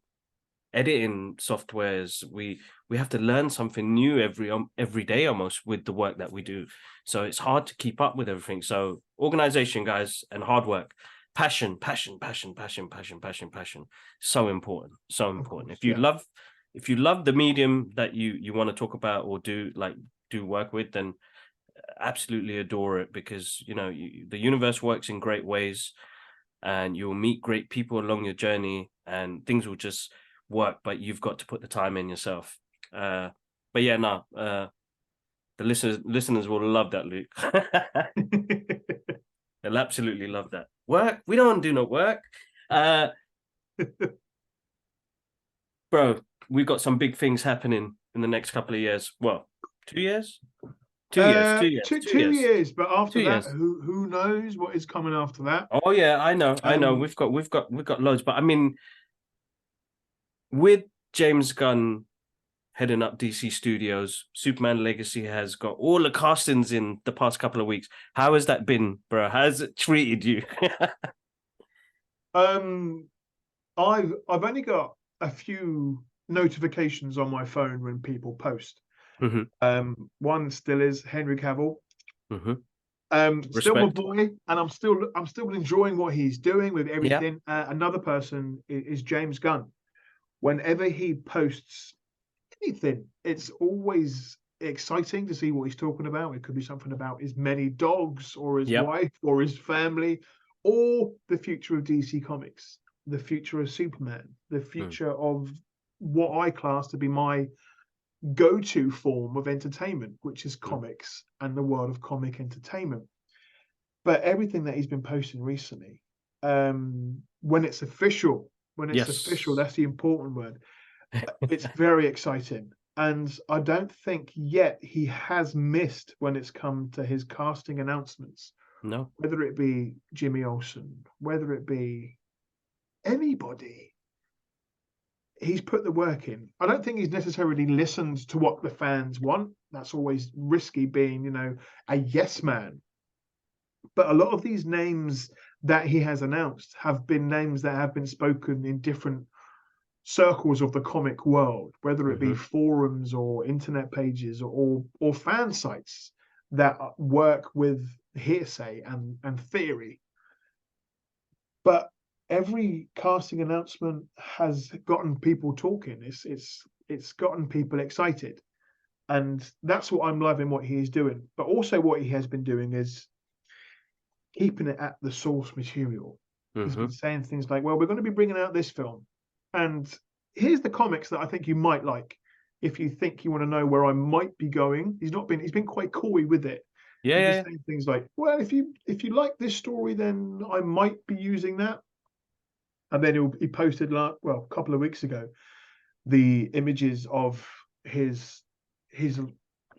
editing softwares. We have to learn something new every day almost with the work that we do. So it's hard to keep up with everything. So organization, guys, and hard work. Passion, passion, passion, passion, passion, passion, passion. So important. So Of important. course, If you yeah. love the medium that you want to talk about or do work with, then absolutely adore it, because the universe works in great ways, and you'll meet great people along your journey, and things will just work, but you've got to put the time in yourself. But yeah, no, the listeners will love that, Luke. They'll absolutely love that. Work? We don't do no work. Uh, bro, we've got some big things happening in the next couple of years. Well, 2 years? 2 years, 2 years, two 2 years, 2 years, but after that, 2 years. who knows what is coming after that? Oh yeah, I know. Um, We've got loads, but I mean, with James Gunn heading up DC Studios, Superman Legacy has got all the castings in the past couple of weeks. How has that been, bro? How's it treated you? um, I've only got a few notifications on my phone when people post. hmm One still is Henry Cavill. hmm Still my Respect. boy, and I'm still enjoying what he's doing with Yeah. everything. Another person is James Gunn. Whenever he posts anything, it's always exciting to see what he's talking about. It could be something about his many dogs, or his Yep. wife, or his family, or the future of DC Comics, the future of Superman, the Mm. future of what I class to be my go-to form of entertainment, which is Mm. comics and the world of comic entertainment. But everything that he's been posting recently, when it's official, Yes. that's the important word. It's very exciting. And I don't think yet he has missed when it's come to his casting announcements, No. whether it be Jimmy Olsen, whether it be anybody. He's put the work in. I don't think he's necessarily listened to what the fans want. That's always risky, being, a yes man. But a lot of these names that he has announced have been names that have been spoken in different circles of the comic world, whether it be hmm forums or internet pages or fan sites that work with hearsay and theory. But every casting announcement has gotten people talking. It's gotten people excited, and that's what I'm loving what he is doing. But also what he has been doing is keeping it at the source material. He's been hmm saying things like, "Well, we're going to be bringing out this film, and here's the comics that I think you might like. If you think you want to know where I might be going." He's been quite coy with it. Yeah, He's been yeah, yeah. saying things like, "Well, if you like this story, then I might be using that." And then he posted, a couple of weeks ago, the images of his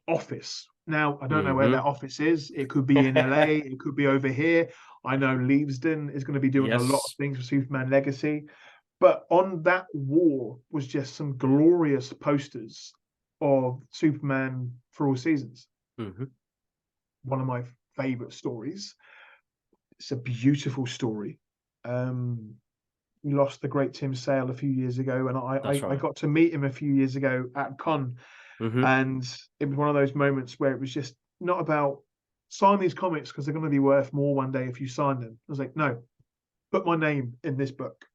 office. Now, I don't know where that hmm office is. It could be in LA, it could be over here. I know Leavesden is going to be doing a lot of Yes. things for Superman Legacy. But on that wall was just some glorious posters of Superman for All Seasons. hmm One of my favorite stories. It's a beautiful story. Um, we lost the great Tim Sale a few years ago, and That's I right. got to meet him a few years ago at Con, hmm and it was one of those moments where it was just not about sign these comics because they're going to be worth more one day if you sign them. I was like, no, put my name in this book.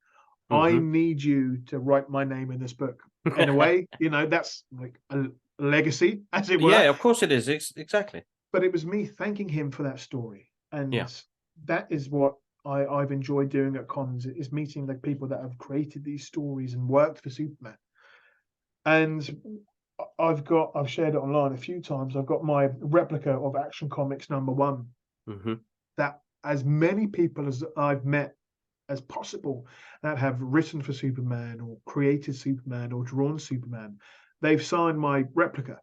I hmm need you to write my name in this book. In a way, that's like a legacy, as it were. Yeah, of course it is. Exactly. But it was me thanking him for that story, Yeah. and that is what I've enjoyed doing at cons, is meeting the people that have created these stories and worked for Superman. And I've shared it online a few times. I've got my replica of Action Comics #1. Mm-hmm. That as many people as I've met as possible that have written for Superman or created Superman or drawn Superman, they've signed my replica.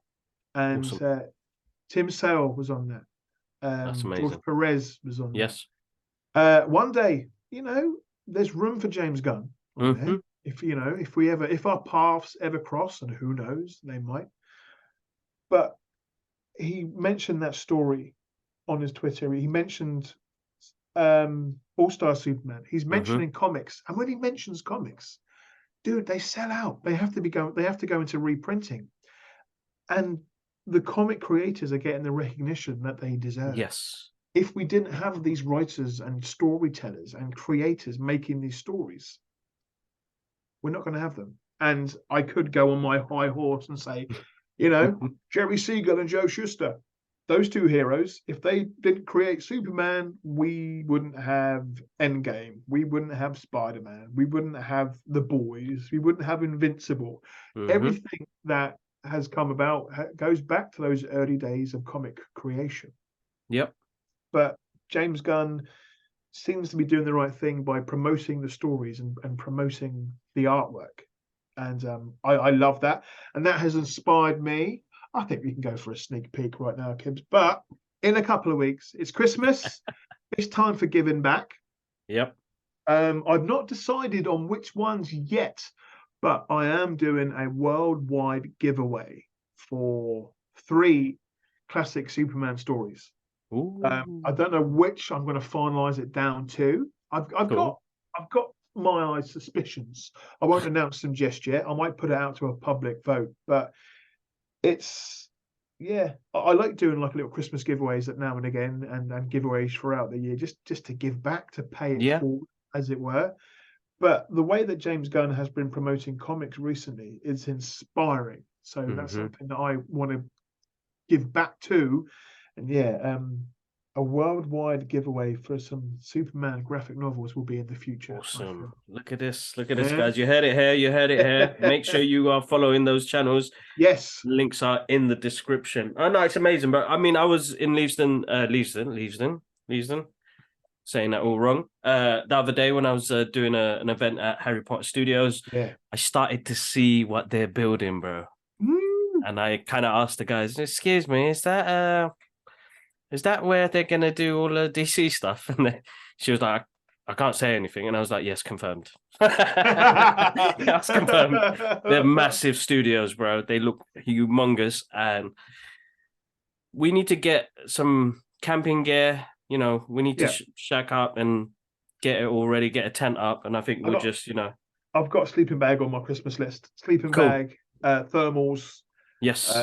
And Awesome. Tim Sale was on that. That's George amazing. Perez was on Yes. that. One day, there's room for James Gunn on Mm-hmm. there. If our paths ever cross, and who knows, they might. But he mentioned that story on his Twitter. He mentioned All-Star Superman. He's Mm-hmm. mentioning comics, and when he mentions comics, dude, they sell out. They have to go into reprinting, and the comic creators are getting the recognition that they deserve. Yes. If we didn't have these writers and storytellers and creators making these stories, we're not going to have them. And I could go on my high horse and say, Jerry Siegel and Joe Shuster, those two heroes, if they didn't create Superman, we wouldn't have Endgame. We wouldn't have Spider-Man. We wouldn't have The Boys. We wouldn't have Invincible. Mm-hmm. Everything that has come about goes back to those early days of comic creation. Yep. But James Gunn seems to be doing the right thing by promoting the stories and promoting the artwork. And I love that. And that has inspired me. I think we can go for a sneak peek right now, Kibbs. But in a couple of weeks, it's Christmas. It's time for giving back. Yep. I've not decided on which ones yet, but I am doing a worldwide giveaway for 3 classic Superman stories. I don't know which I'm going to finalize it down to. I've Cool. got my suspicions. I won't announce them just yet. I might put it out to a public vote, but I like doing like little Christmas giveaways now and again, and giveaways throughout the year, just to give back, to pay it forward, as it were. But the way that James Gunn has been promoting comics recently is inspiring. So that's something that I want to give back to. And a worldwide giveaway for some Superman graphic novels will be in the future. Awesome. Look at this, guys. You heard it here. Make sure you are following those channels. Yes. Links are in the description. Oh no, it's amazing. But I mean, I was in Leavesden, saying that all wrong. The other day when I was doing an event at Harry Potter Studios, I started to see what they're building, bro. And I kind of asked the guys, "Excuse me, is that where they're gonna do all the DC stuff?" And she was like, "I can't say anything." And I was like, "Yes, confirmed." That's confirmed. They're massive studios, bro. They look humongous, and we need to get some camping gear. We need to shack up and get it all ready, get a tent up, and I think we'll just, I've got a sleeping bag on my Christmas list. Sleeping bag, thermals. Yes.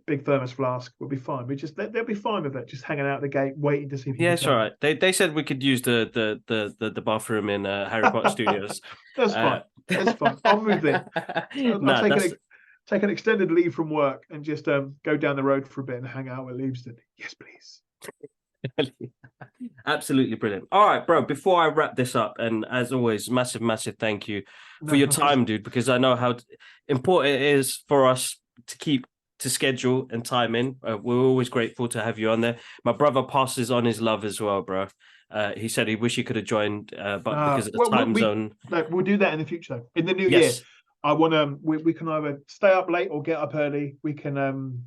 Big thermos flask will be fine. They'll be fine with it. Just hanging out the gate, waiting to see if you it's all right. They said we could use the bathroom in Harry Potter Studios. That's fine. That's fine. I'll move there. I'll take an extended leave from work and just go down the road for a bit and hang out at Leavesden. Yes, please. Absolutely brilliant. All right, bro, before I wrap this up, and as always, massive thank you for your time, dude, because I know how important it is for us to keep to schedule and time in. We're always grateful to have you on there. My brother passes on his love as well, bro. He said he wish he could have joined, but because of the time zone. No, we'll do that in the future, in the new year. I want to. We can either stay up late or get up early. We can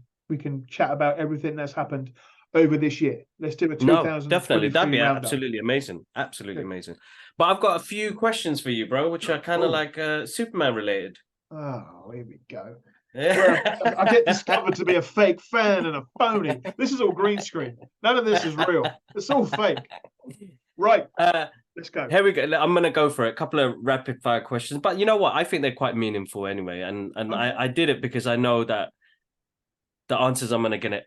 chat about everything that's happened over this year. Let's do a 2023 definitely. That'd be roundup. Absolutely amazing. Absolutely amazing. But I've got a few questions for you, bro, which are kind of like Superman related. Oh, here we go. I get discovered to be a fake fan and a phony. This is all green screen. None of this is real. It's all fake. Right. Let's go. Here we go. I'm going to go for it. A couple of rapid fire questions. But you know what? I think they're quite meaningful anyway. And I did it because I know that the answers I'm gonna get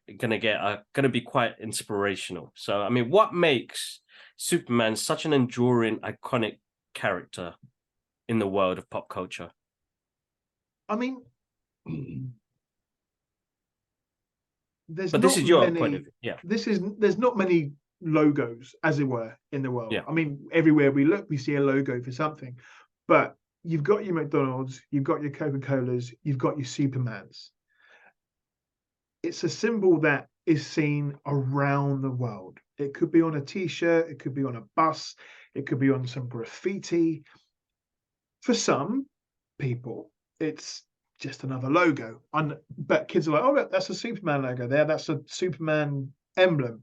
are gonna be quite inspirational. So, I mean, what makes Superman such an enduring, iconic character in the world of pop culture? I mean, this is your point of view. Yeah. There's not many logos, as it were, in the world. Yeah. I mean, everywhere we look, we see a logo for something. But you've got your McDonald's, you've got your Coca-Colas, you've got your Supermans. it's a symbol that is seen around the world. It could be on a t-shirt, it could be on a bus, it could be on some graffiti. For some people, it's just another logo. But kids are like, oh, look, that's a Superman logo there. That's a Superman emblem.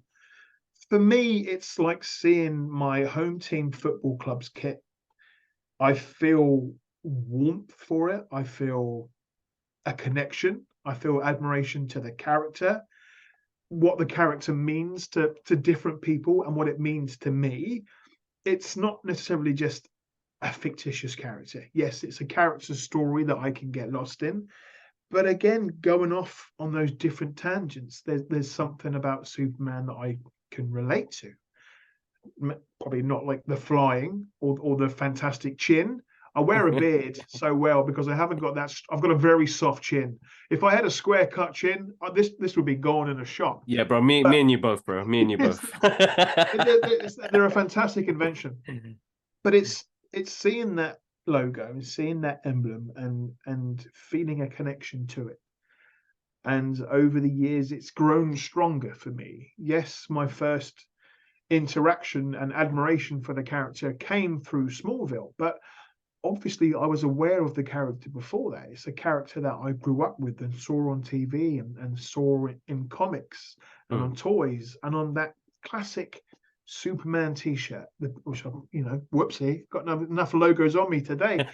For me, it's like seeing my home team football club's kit. I feel warmth for it. I feel a connection. I feel admiration to the character, what the character means to different people and what it means to me. It's not necessarily just a fictitious character. Yes, it's a character story that I can get lost in. But again, going off on those different tangents, there's something about Superman that I can relate to. Probably not like the flying or the fantastic chin. I wear a beard so well because I haven't got that. I've got a very soft chin. If I had a square cut chin, this would be gone in a shot. Yeah, bro. Me and you both, bro. Me and you both. They're a fantastic invention, but it's seeing that logo and seeing that emblem and feeling a connection to it. And over the years, it's grown stronger for me. Yes, my first interaction and admiration for the character came through Smallville, but obviously I was aware of the character before that. It's a character that I grew up with and saw on TV and saw in comics and on toys and on that classic Superman t-shirt, which I, whoopsie, got enough logos on me today.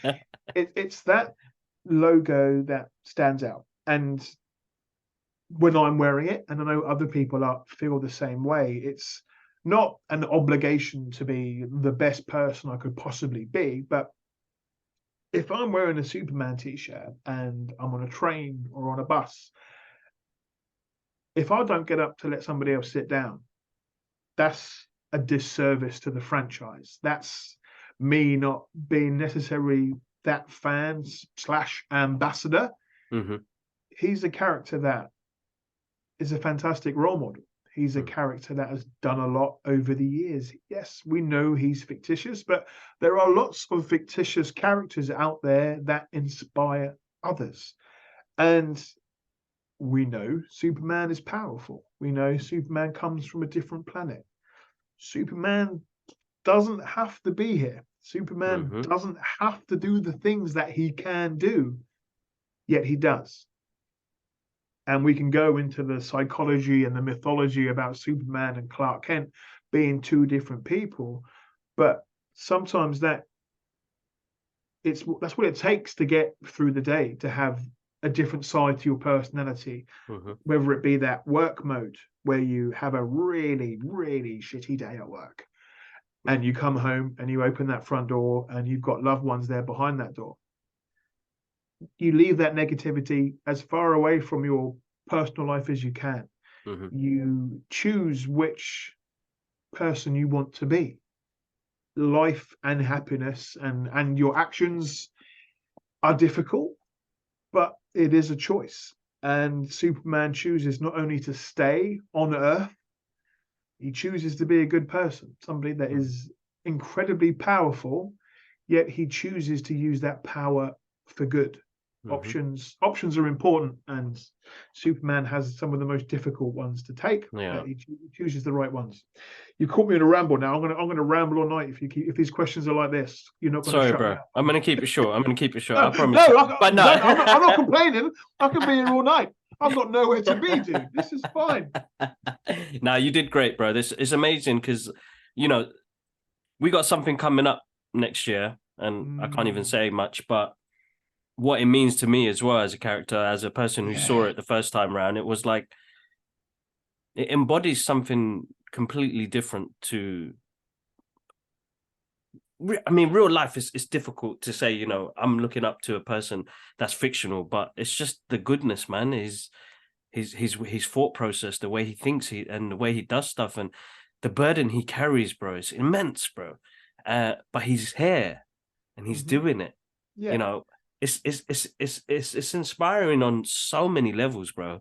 It's that logo that stands out. And when I'm wearing it, and I know other people feel the same way, it's not an obligation to be the best person I could possibly be, but if I'm wearing a Superman t-shirt and I'm on a train or on a bus, if I don't get up to let somebody else sit down, that's a disservice to the franchise. That's me not being necessarily that fan / ambassador. Mm-hmm. He's a character that is a fantastic role model. He's a character that has done a lot over the years. Yes, we know he's fictitious, but there are lots of fictitious characters out there that inspire others. And we know Superman is powerful. We know Superman comes from a different planet. Superman doesn't have to be here. Superman doesn't have to do the things that he can do, yet he does. And we can go into the psychology and the mythology about Superman and Clark Kent being two different people, but sometimes that's what it takes to get through the day, to have a different side to your personality, whether it be that work mode where you have a really, really shitty day at work and you come home and you open that front door and you've got loved ones there behind that door. You leave that negativity as far away from your personal life as you can. You choose which person you want to be. Life and happiness and your actions are difficult, but it is a choice. And Superman chooses not only to stay on Earth, he chooses to be a good person, somebody that is incredibly powerful, yet he chooses to use that power for good. Options are important, and Superman has some of the most difficult ones to take. He chooses the right ones. You caught me in a ramble now. I'm gonna ramble all night if these questions are like this. You're not gonna. Sorry, bro. I'm gonna keep it short. I promise. No, I'm not complaining. I can be here all night. I've got nowhere to be, dude. This is fine. No, you did great, bro. This is amazing because, we got something coming up next year, and I can't even say much, but what it means to me as well as a character, as a person who saw it the first time around, it was like it embodies something completely different to. I mean, real life is difficult to say. I'm looking up to a person that's fictional, but it's just the goodness, man. His thought process, the way he thinks, and the way he does stuff, and the burden he carries, bro, is immense, bro. But he's here, and he's doing it. Yeah. It's inspiring on so many levels, bro.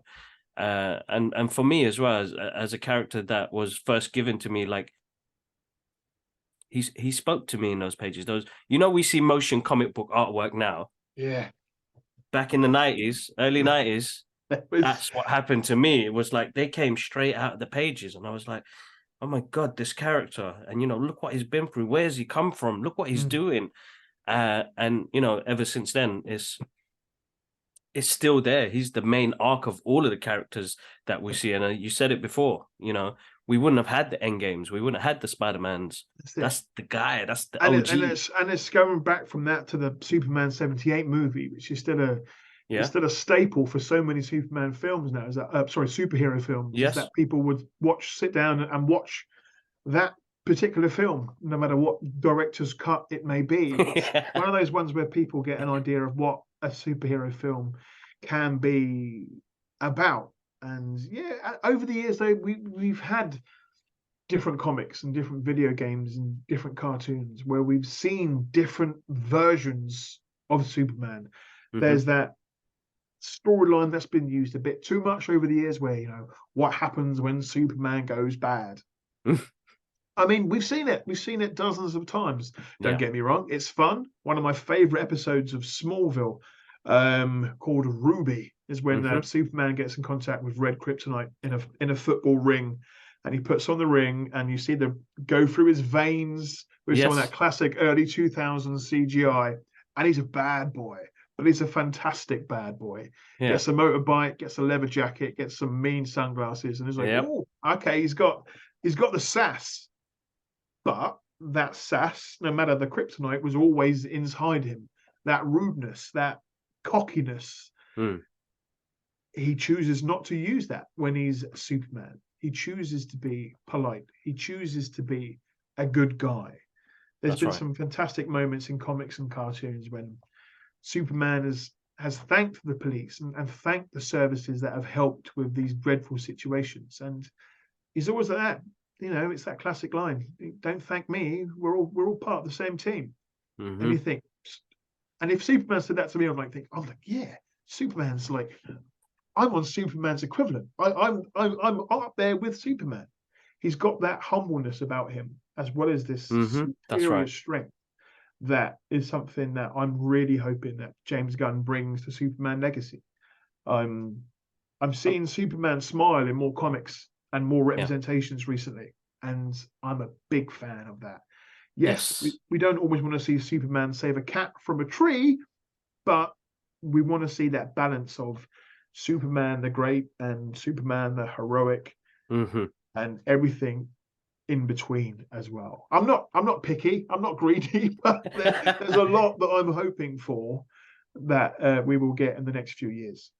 And for me as well, as a character that was first given to me, like he spoke to me in those pages. We see motion comic book artwork now. Yeah. Back in the 90s, early 90s, That's what happened to me. It was like they came straight out of the pages, and I was like, "Oh my god, this character!" And look what he's been through. Where's he come from? Look what he's doing. And ever since then, it's still there. He's the main arc of all of the characters that we see. And you said it before. We wouldn't have had the End Games. We wouldn't have had the Spider-Mans. That's the guy. That's the and OG. it's going back from that to the Superman 78 movie, which is still a Yeah. staple for so many Superman films now. Is that superhero films? Yes. Is that people would sit down and watch that particular film, no matter what director's cut it may be. It's one of those ones where people get an idea of what a superhero film can be about. And yeah, over the years though, we've had different comics and different video games and different cartoons where we've seen different versions of Superman. There's that storyline that's been used a bit too much over the years where, what happens when Superman goes bad. I mean, we've seen it dozens of times. Don't get me wrong, it's fun. One of my favorite episodes of Smallville, called Ruby, is when Superman gets in contact with red kryptonite in a football ring, and he puts on the ring, and you see them go through his veins with some of that classic early 2000s CGI. And he's a bad boy, but he's a fantastic bad boy. Gets a motorbike, gets a leather jacket, gets some mean sunglasses, and he's like, oh, okay, he's got the sass. But that sass, no matter the kryptonite, was always inside him. That rudeness, that cockiness. He chooses not to use that when he's Superman. He chooses to be polite. He chooses to be a good guy. There's been some fantastic moments in comics and cartoons when Superman has thanked the police and thanked the services that have helped with these dreadful situations. And he's always like that. It's that classic line: "Don't thank me. We're all part of the same team." And you think, and if Superman said that to me, I'm like, yeah, Superman's like, I'm on Superman's equivalent. I'm up there with Superman. He's got that humbleness about him, as well as this superior strength. That is something that I'm really hoping that James Gunn brings to Superman Legacy. I'm seeing Superman smile in more comics and more representations recently, and I'm a big fan of that. Yes. We don't always want to see Superman save a cat from a tree, but we want to see that balance of Superman the great and Superman the heroic, and everything in between as well. I'm not picky, I'm not greedy, but there's a lot that I'm hoping for that we will get in the next few years.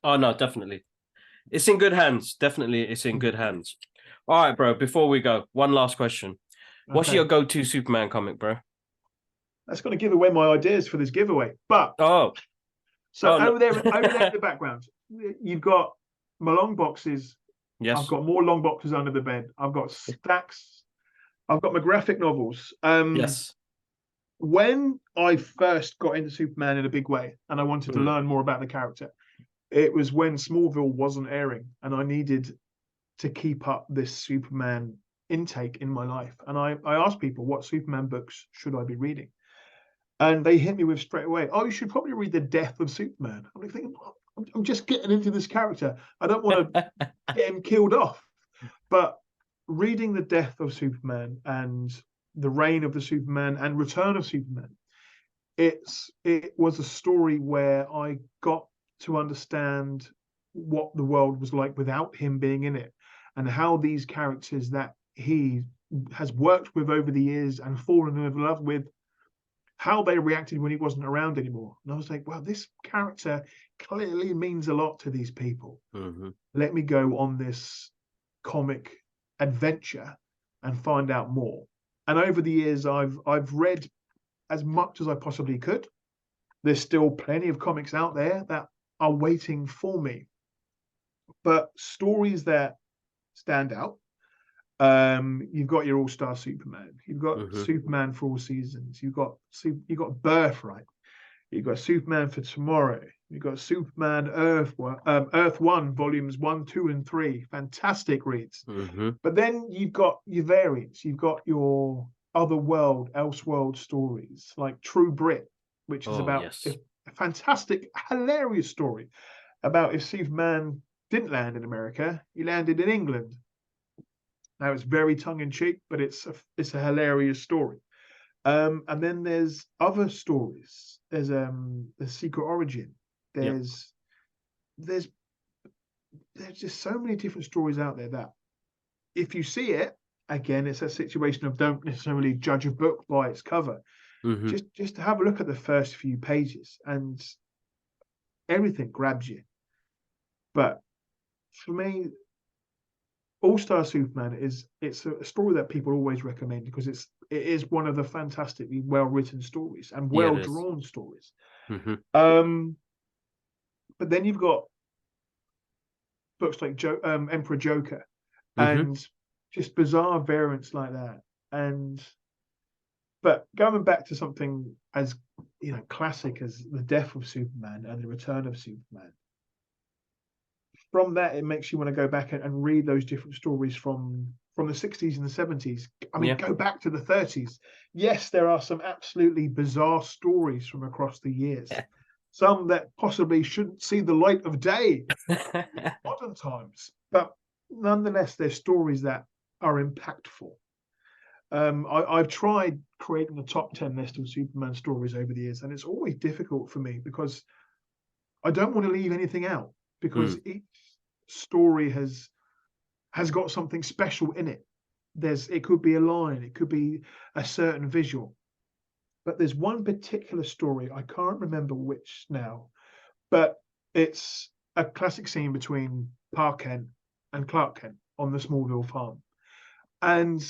Oh no, definitely. It's in good hands. Definitely, it's in good hands. All right, bro. Before we go, one last question. What's your go-to Superman comic, bro? That's going to give away my ideas for this giveaway. But over there in the background, you've got my long boxes. Yes. I've got more long boxes under the bed. I've got stacks. I've got my graphic novels. Yes. When I first got into Superman in a big way, and I wanted to learn more about the character, it was when Smallville wasn't airing, and I needed to keep up this Superman intake in my life. And I asked people, what Superman books should I be reading? And they hit me with straight away, oh, you should probably read The Death of Superman. I'm thinking, I'm just getting into this character. I don't want to get him killed off. But reading The Death of Superman and The Reign of the Superman and Return of Superman, it was a story where I got to understand what the world was like without him being in it, and how these characters that he has worked with over the years and fallen in love with, how they reacted when he wasn't around anymore. And I was like, wow, this character clearly means a lot to these people. Let me go on this comic adventure and find out more. And over the years, I've read as much as I possibly could. There's still plenty of comics out there that are waiting for me. But stories that stand out, you've got your all-star Superman. You've got Superman for All Seasons. You've got Birthright. You've got Superman for Tomorrow. You've got Superman Earth 1, volumes 1, 2, and 3. Fantastic reads. But then you've got your variants. You've got your Elseworld stories, like True Brit, which is about a fantastic, hilarious story. about if Superman didn't land in America, he landed in England. Now it's very tongue in cheek, but it's a hilarious story. And then there's other stories. There's the Secret Origin. Yep. There's just so many different stories out there that if you see it, again, it's a situation of don't necessarily judge a book by its cover. Hmm. Just have a look at the first few pages and everything grabs you. But for me, All-Star Superman it's a story that people always recommend because it is one of the fantastically well-written stories and Yeah, it is. well-drawn stories. Hmm. But then you've got books like Emperor Joker Hmm. and just bizarre variants like that. But going back to something as classic as the death of Superman and the return of Superman, from that it makes you want to go back and read those different stories from the 60s and the 70s. I mean, Yeah. go back to the 30s. Yes, there are some absolutely bizarre stories from across the years. Some that possibly shouldn't see the light of day in modern times. But nonetheless, they're stories that are impactful. I've tried creating a top 10 list of Superman stories over the years, and it's always difficult for me because I don't want to leave anything out because Mm. each story has got something special in it. It could be a line, it could be a certain visual. But there's one particular story, I can't remember which now, but it's a classic scene between Pa Kent and Clark Kent on the Smallville farm. And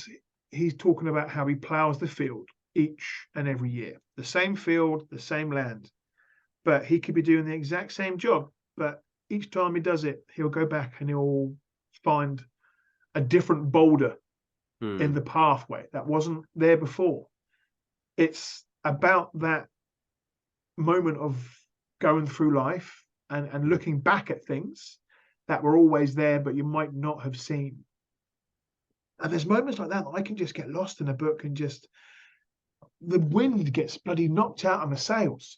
he's talking about how he plows the field each and every year. The same field, the same land. But he could be doing the exact same job, but each time he does it, he'll go back and he'll find a different boulder in Mm. the pathway that wasn't there before. It's about that moment of going through life and looking back at things that were always there, but you might not have seen. And there's moments like that I can just get lost in a book and just the wind gets bloody knocked out of my sails.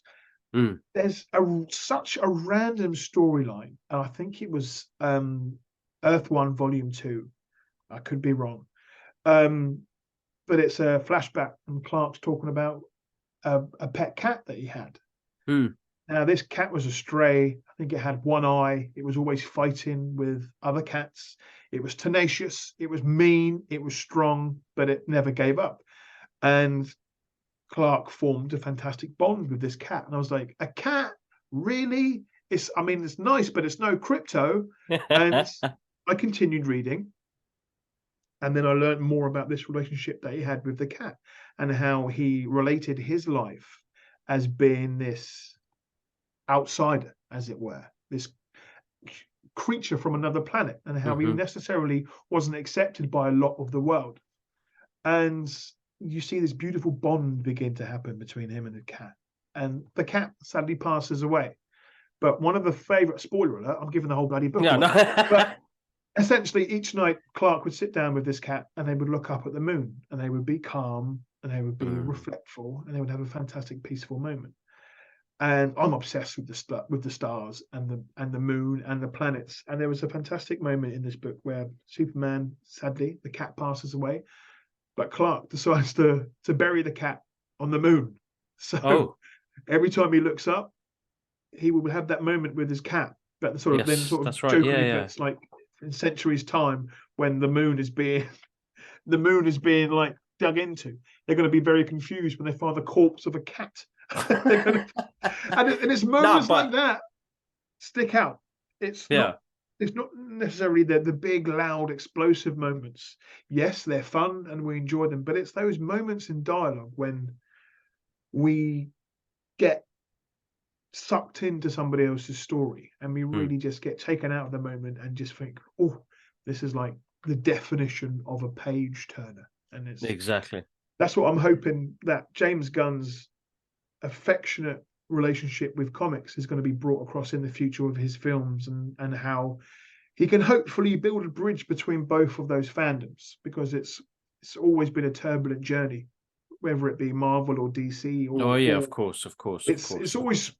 Mm. There's such a random storyline, and I think it was Earth One Volume Two. I could be wrong, but it's a flashback, and Clark's talking about a pet cat that he had. Mm. Now, this cat was a stray. I think it had one eye. It was always fighting with other cats. It was tenacious. It was mean. It was strong, but it never gave up. And Clark formed a fantastic bond with this cat. And I was like, a cat? Really? I mean, it's nice, but it's no crypto. And I continued reading. And then I learned more about this relationship that he had with the cat and how he related his life as being this outsider, as it were, this creature from another planet, and how he Hmm. necessarily wasn't accepted by a lot of the world. And you see this beautiful bond begin to happen between him and the cat. And the cat sadly passes away. But one of the favorite, spoiler alert, I'm giving the whole bloody book Yeah, away. no. But essentially, each night Clark would sit down with this cat and they would look up at the moon and they would be calm and they would be Mm. reflectful and they would have a fantastic, peaceful moment. And I'm obsessed with the stars and the moon and the planets. And there was a fantastic moment in this book where Superman, sadly, the cat passes away, but Clark decides to bury the cat on the moon. So Oh, every time he looks up, he will have that moment with his cat. But then yes, sort of that's right. Yeah, jokingly yeah. puts like in centuries' time when the moon is being like dug into, they're going to be very confused when they find the corpse of a cat. They're going to, and it's No, moments like but that stick out. It's yeah. not it's not necessarily the big, loud, explosive moments. Yes, they're fun and we enjoy them, but it's those moments in dialogue when we get sucked into somebody else's story and we Mm. really just get taken out of the moment and just think, oh, this is like the definition of a page turner. And Exactly. that's what I'm hoping that James Gunn's affectionate relationship with comics is going to be brought across in the future of his films, and how he can hopefully build a bridge between both of those fandoms, because it's always been a turbulent journey, whether it be Marvel or DC Oh, or yeah, of course, of course, of it's course. always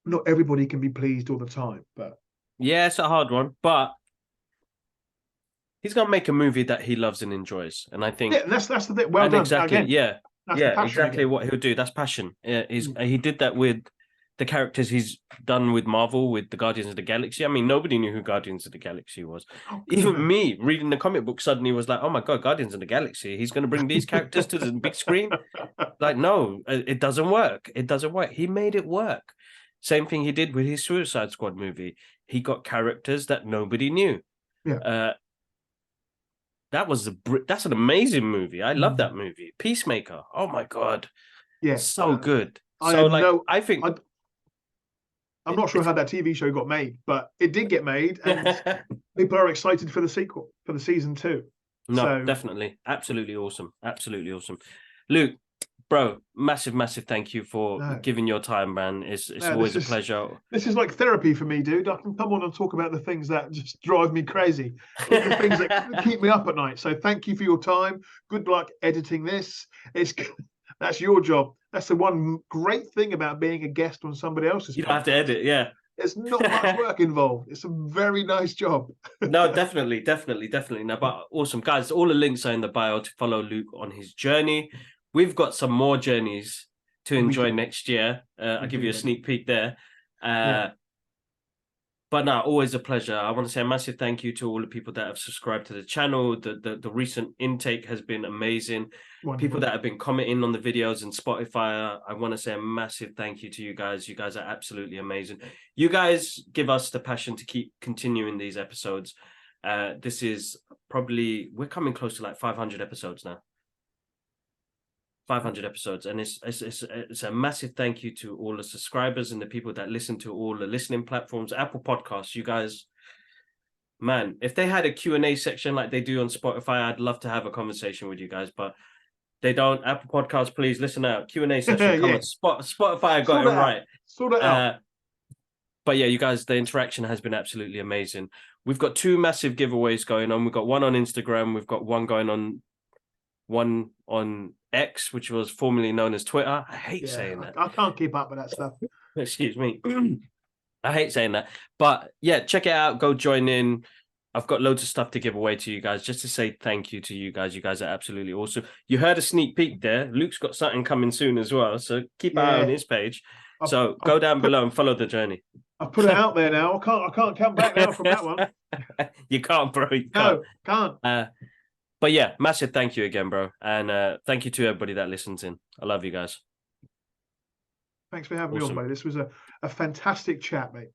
not everybody can be pleased all the time, but yeah, it's a hard one, but he's gonna make a movie that he loves and enjoys, and I think, yeah, that's the thing. Well and done exactly, again. yeah, That's the yeah, passion exactly again. what he'll do. That's passion. Yeah, Mm. he did that with the characters he's done with Marvel, with the Guardians of the Galaxy. I mean, nobody knew who Guardians of the Galaxy was. Oh, Even goodness. me reading the comic book suddenly was like, oh my god, Guardians of the Galaxy. He's going to bring these characters to the big screen. Like, no, it doesn't work. It doesn't work. He made it work. Same thing he did with his Suicide Squad movie. He got characters that nobody knew. Yeah. That's an amazing movie. I love Mm. that movie. Peacemaker. Oh my god, Yeah. so good. I So had like, no. I think I'm not sure how that TV show got made, but it did get made, and people are excited for the sequel, for the season 2. No, So definitely, absolutely awesome, absolutely awesome. Luke, bro, massive thank you for no, giving your time, man. It's no, always a pleasure. this is like therapy for me, dude. I can come on and talk about the things that just drive me crazy, the things that keep me up at night. So thank you for your time. Good luck editing this. That's your job. That's the one great thing about being a guest on somebody else's You don't have to podcast. edit, yeah. There's not much work involved. It's a very nice job. No, definitely. No, but awesome, guys. All the links are in the bio to follow Luke on his journey. We've got some more journeys to enjoy next year. I'll give you a sneak peek there. Yeah. But no, always a pleasure. I want to say a massive thank you to all the people that have subscribed to the channel. The recent intake has been amazing. Wonderful. People that have been commenting on the videos and Spotify, I want to say a massive thank you to you guys. You guys are absolutely amazing. You guys give us the passion to keep continuing these episodes. This is we're coming close to like 500 episodes now. 500 episodes, and it's a massive thank you to all the subscribers and the people that listen to all the listening platforms. Apple Podcasts, you guys, man, if they had a Q&A section like they do on Spotify, I'd love to have a conversation with you guys, but they don't. Apple Podcasts, please listen out. Q&A session, come on. Spotify got it right. Sort it out. But yeah, you guys, the interaction has been absolutely amazing. We've got 2 massive giveaways going on. We've got one on Instagram. We've got one on X, which was formerly known as Twitter. I hate saying that. I can't keep up with that stuff. Excuse me. I hate saying that. But yeah, check it out. Go join in. I've got loads of stuff to give away to you guys, just to say thank you to you guys. You guys are absolutely awesome. You heard a sneak peek there. Luke's got something coming soon as well. So keep an eye on his page. So go down below and follow the journey. I've put it out there now. I can't come back now from that one. You can't, bro. You can't. No, can't. But yeah, massive thank you again, bro. And thank you to everybody that listens in. I love you guys. Thanks for having me on, mate. This was a fantastic chat, mate.